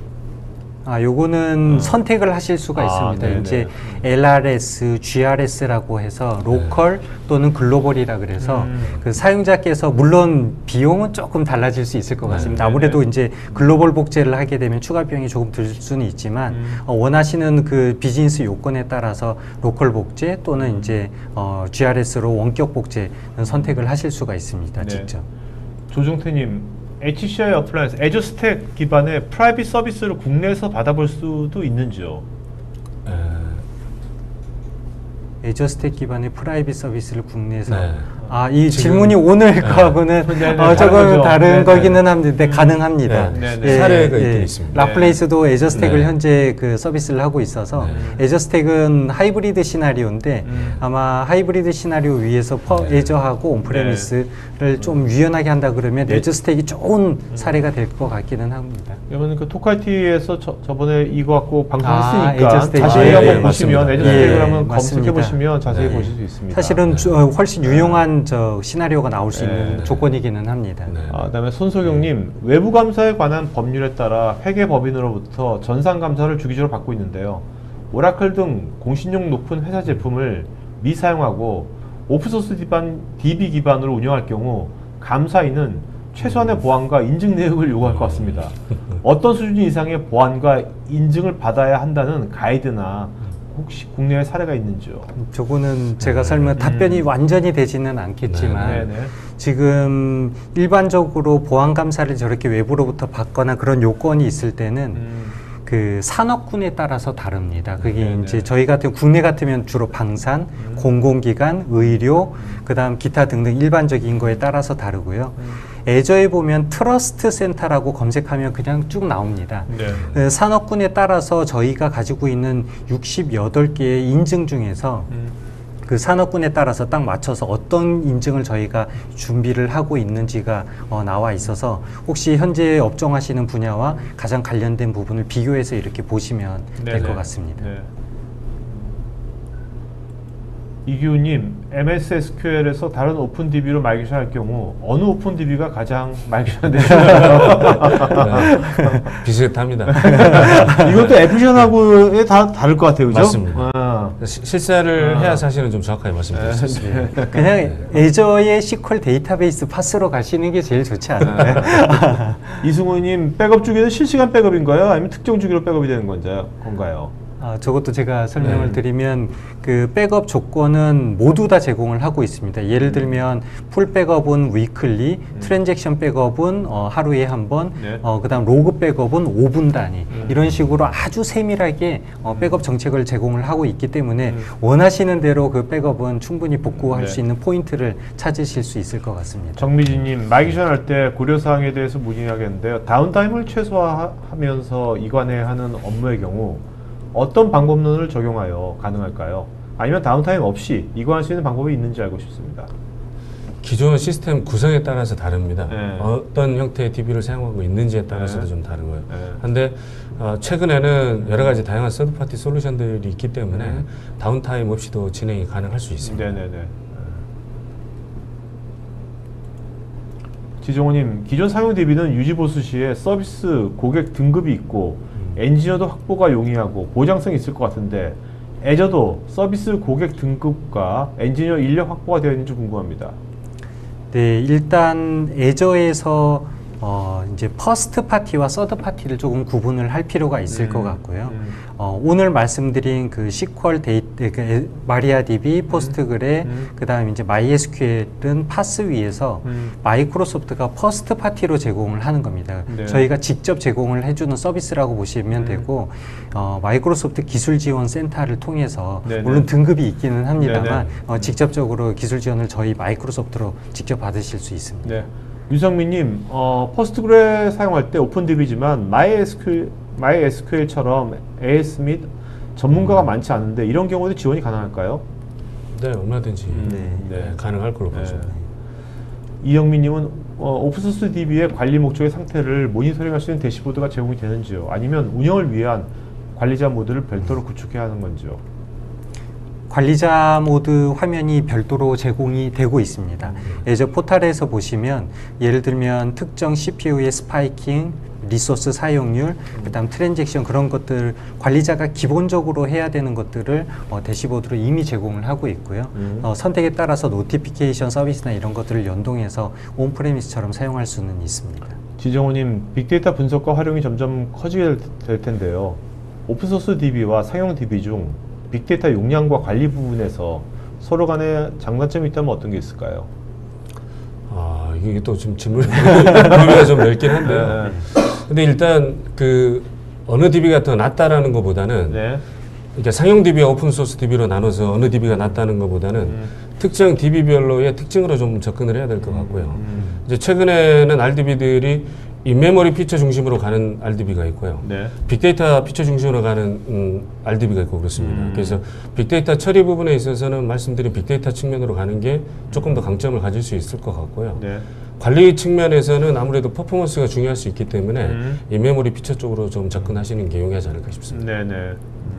요거는 선택을 하실 수가 있습니다. 네네. 이제 LRS, GRS라고 해서 로컬 또는 글로벌이라 그래서 그 사용자께서 물론 비용은 조금 달라질 수 있을 것 같습니다. 아무래도 이제 글로벌 복제를 하게 되면 추가 비용이 조금 들 수는 있지만 원하시는 그 비즈니스 요건에 따라서 로컬 복제 또는 이제 GRS로 원격 복제는 선택을 하실 수가 있습니다. 직접. 조종태님, HCI 어플라이언스, 애저 스택 기반의 프라이빗 서비스를 국내에서 받아볼 수도 있는지요? 애저 스택 기반의 프라이빗 서비스를 국내에서 이 질문이 오늘 거하고는 조금 다른 거기는 한데 가능합니다. 사례가 있긴 있습니다. 라플레이스도 애저 스택을 현재 그 서비스를 하고 있어서 애저 스택은 하이브리드 시나리오인데 아마 하이브리드 시나리오 위에서 애저하고 온프레미스를 좀 유연하게 한다 그러면 애저 스택이 좋은 사례가 될 것 같기는 합니다. 그러면 그 토카이티에서 저번에 이거 갖고 방송했으니까 애저 스택. 자세히 한번 보시면 애저 스택을 한번 맞습니다. 검색해 보시면 자세히 보실 수 있습니다. 사실은 훨씬 유용한 시나리오가 나올 수 있는 조건이기는 합니다. 그다음에 손소경님, 외부 감사에 관한 법률에 따라 회계 법인으로부터 전산 감사를 주기적으로 받고 있는데요. 오라클 등 공신력 높은 회사 제품을 미사용하고 오픈소스 DB 기반으로 운영할 경우 감사인은 최소한의 보안과 인증 내역을 요구할 것 같습니다. 어떤 수준 이상의 보안과 인증을 받아야 한다는 가이드나 혹시 국내에 사례가 있는지요? 저거는 제가 답변이 완전히 되지는 않겠지만 지금 일반적으로 보안 감사를 저렇게 외부로부터 받거나 그런 요건이 있을 때는 그 산업군에 따라서 다릅니다. 그게 이제 저희 같은 국내 같으면 주로 방산, 공공기관, 의료, 그다음 기타 등등 일반적인 거에 따라서 다르고요. 애저에 보면 트러스트 센터라고 검색하면 그냥 쭉 나옵니다. 산업군에 따라서 저희가 가지고 있는 68개의 인증 중에서 그 산업군에 따라서 딱 맞춰서 어떤 인증을 저희가 준비를 하고 있는지가 나와 있어서 혹시 현재 업종하시는 분야와 가장 관련된 부분을 비교해서 이렇게 보시면 될 것 같습니다. 이규님, MS SQL에서 다른 오픈DB로 마이그레이션 할 경우 어느 오픈DB가 가장 마이그레이션 되시나요? 비슷합니다. 이것도 애플리케이션하고 다 다를 것 같아요, 그죠? 맞습니다. 실사를 해야 사실은 좀 정확하게 말씀드릴 수 있습니다. 그냥 애저의 SQL 데이터베이스 파스로 가시는 게 제일 좋지 않나요? 이승우님, 백업 주기는 실시간 백업인가요? 아니면 특정 주기로 백업이 되는 건가요? 저것도 제가 설명을 드리면 그 백업 조건은 모두 다 제공을 하고 있습니다. 예를 들면 풀 백업은 위클리, 트랜잭션 백업은 하루에 한 번, 그다음 로그 백업은 5분 단위 이런 식으로 아주 세밀하게 백업 정책을 제공을 하고 있기 때문에 원하시는 대로 그 백업은 충분히 복구할 수 있는 포인트를 찾으실 수 있을 것 같습니다. 정미진님, 마이그레이션 할 때 고려사항에 대해서 문의하겠는데요. 다운타임을 최소화하면서 이관해하는 업무의 경우 어떤 방법론을 적용하여 가능할까요? 아니면 다운타임 없이 이관할 수 있는 방법이 있는지 알고 싶습니다. 기존 시스템 구성에 따라서 다릅니다. 어떤 형태의 DB를 사용하고 있는지에 따라서도 좀 다른 거예요. 그런데 최근에는 여러 가지 다양한 서드파티 솔루션들이 있기 때문에 다운타임 없이도 진행이 가능할 수 있습니다. 네네네. 지종호님, 기존 사용 DB는 유지보수 시에 서비스 고객 등급이 있고 엔지니어도 확보가 용이하고 보장성이 있을 것 같은데 애저도 서비스 고객 등급과 엔지니어 인력 확보가 되어 있는지 궁금합니다. 네, 일단 애저에서 이제 퍼스트 파티와 서드 파티를 조금 구분을 할 필요가 있을 것 같고요. 오늘 말씀드린 그 SQL 데이터, 그 마리아DB, 포스트그레, 그다음 이제 MySQL은 파스 위에서 마이크로소프트가 퍼스트 파티로 제공을 하는 겁니다. 네. 저희가 직접 제공을 해주는 서비스라고 보시면 되고, 마이크로소프트 기술 지원 센터를 통해서 네네. 물론 등급이 있기는 합니다만 직접적으로 기술 지원을 저희 마이크로소프트로 직접 받으실 수 있습니다. 네. 유성민님, 포스트그레 사용할 때 오픈DB지만 MySQL처럼 AS 및 전문가가 많지 않은데 이런 경우도 지원이 가능할까요? 네, 얼마든지 가능할 걸로 보입니다. 이영민님은 오픈소스 DB의 관리 목적의 상태를 모니터링할 수 있는 대시보드가 제공이 되는지요? 아니면 운영을 위한 관리자 모드를 별도로 구축해야 하는 건지요? 관리자 모드 화면이 별도로 제공이 되고 있습니다. 애저 포탈에서 보시면 예를 들면 특정 CPU의 스파이킹, 리소스 사용률, 그다음 트랜잭션 그런 것들 관리자가 기본적으로 해야 되는 것들을 대시보드로 이미 제공을 하고 있고요. 선택에 따라서 노티피케이션 서비스나 이런 것들을 연동해서 온프레미스처럼 사용할 수는 있습니다. 지정호님, 빅데이터 분석과 활용이 점점 커지게 될 텐데요. 오픈소스 DB와 상용 DB 중 빅데이터 용량과 관리 부분에서 서로 간에 장단점이 있다면 어떤 게 있을까요? 이게 또 좀 질문이 범위가 좀 넓긴 한데요. 근데 일단 그 어느 DB가 더 낫다라는 것보다는 그러니까 상용 DB와 오픈소스 DB로 나눠서 어느 DB가 낫다는 것보다는 특정 DB별로의 특징으로 좀 접근을 해야 될 것 같고요. 이제 최근에는 RDB들이 인메모리 피처 중심으로 가는 RDB가 있고요. 빅데이터 피처 중심으로 가는 RDB가 있고 그렇습니다. 그래서 빅데이터 처리 부분에 있어서는 말씀드린 빅데이터 측면으로 가는 게 조금 더 강점을 가질 수 있을 것 같고요. 관리 측면에서는 아무래도 퍼포먼스가 중요할 수 있기 때문에 인메모리 피처 쪽으로 좀 접근하시는 게 용이하지 않을까 싶습니다.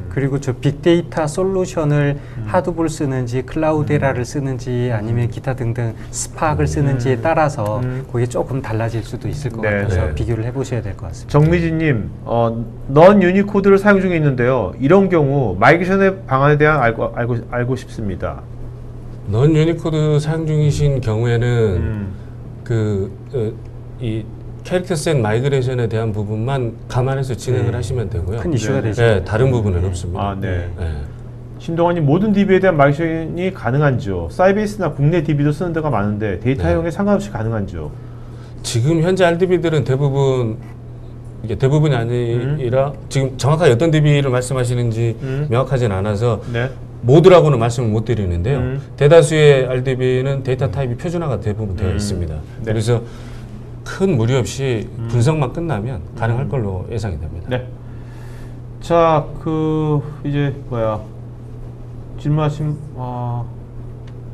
그리고 저 빅데이터 솔루션을 하드볼 쓰는지 클라우데라를 쓰는지 아니면 기타 등등 스파크를 쓰는지에 따라서 그게 조금 달라질 수도 있을 것 같아서 비교를 해보셔야 될 것 같습니다. 정미진님, 넌 유니코드를 사용 중에 있는데요. 이런 경우 마이그레이션의 방안에 대한 알고 싶습니다. 넌 유니코드 사용 중이신 경우에는 이 캐릭터셋 마이그레이션에 대한 부분만 감안해서 진행을 하시면 되고요. 큰 이슈가 되죠. 다른 부분은 없습니다. 신동환님, 모든 DB에 대한 마이그레이션이 가능한지요? 사이베이스나 국내 DB도 쓰는 데가 많은데 데이터형에 상관없이 가능한지요? 지금 현재 RDB들은 대부분 이게 대부분이 아니라 지금 정확하게 어떤 DB를 말씀하시는지 명확하지는 않아서 모두라고는 말씀을 못 드리는데요. 대다수의 RDB는 데이터 타입이 표준화가 대부분 되어 있습니다. 그래서 큰 무리 없이 분석만 끝나면 가능할 걸로 예상이 됩니다. 자, 이제 질문하신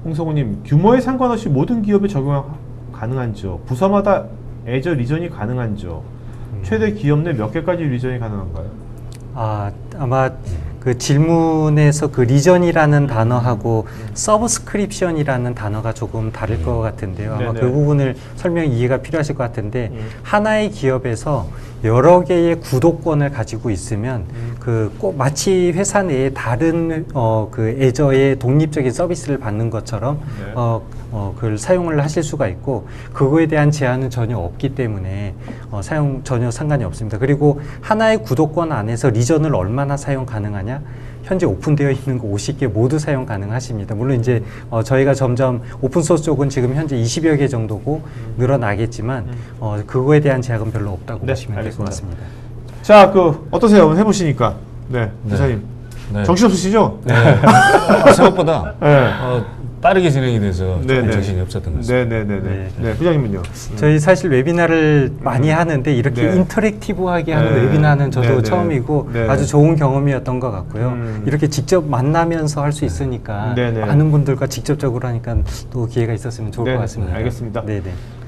홍성우님, 규모에 상관없이 모든 기업에 적용 가능한지요? 부서마다 애저 리전이 가능한지요? 최대 기업 내 몇 개까지 리전이 가능한가요? 아마 그 질문에서 그 리전이라는 단어하고 서브스크립션이라는 단어가 조금 다를 것 같은데요. 아마 그 부분을 설명 이해가 필요하실 것 같은데 하나의 기업에서 여러 개의 구독권을 가지고 있으면 꼭 마치 회사 내에 다른 그 애저의 독립적인 서비스를 받는 것처럼 그걸 사용을 하실 수가 있고 그거에 대한 제한은 전혀 없기 때문에 사용 전혀 상관이 없습니다. 그리고 하나의 구독권 안에서 리전을 얼마나 사용 가능하냐? 하느냐? 현재 오픈되어 있는 거 50개 모두 사용 가능하십니다. 물론 이제 저희가 점점 오픈소스 쪽은 지금 현재 20여 개 정도고 늘어나겠지만 그거에 대한 제약은 별로 없다고 보시면 될 것 같습니다. 자, 어떠세요? 해보시니까. 네, 기사님. 네. 정신없으시죠? 네. 생각보다 빠르게 진행이 돼서 조금 정신이 없었던 것 같습니다. 네, 부장님은요? 저희 사실 웨비나를 많이 하는데 이렇게 인터랙티브하게 하는 웨비나는 저도 처음이고 아주 좋은 경험이었던 것 같고요. 이렇게 직접 만나면서 할 수 있으니까 많은 분들과 직접적으로 하니까 또 기회가 있었으면 좋을 것 같습니다. 알겠습니다.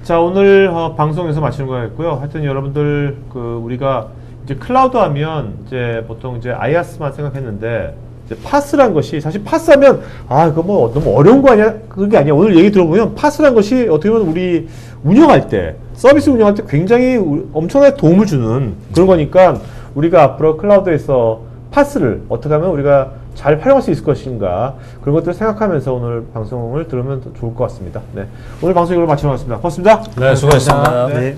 자, 오늘 방송에서 마치는 거였고요. 하여튼 여러분들 우리가 이제 클라우드 하면 이제 보통 이제 IaaS만 생각했는데 이제 파스란 것이 사실 파스하면 그거 뭐 너무 어려운 거 아니야? 그게 아니야. 오늘 얘기 들어보면 파스란 것이 어떻게 보면 우리 운영할 때 서비스 운영할 때 굉장히 엄청나게 도움을 주는 그런 거니까 우리가 앞으로 클라우드에서 파스를 어떻게 하면 우리가 잘 활용할 수 있을 것인가 그런 것들을 생각하면서 오늘 방송을 들으면 좋을 것 같습니다. 네, 오늘 방송 이걸로 마치도록 하겠습니다. 고맙습니다. 네, 수고하셨습니다. 네.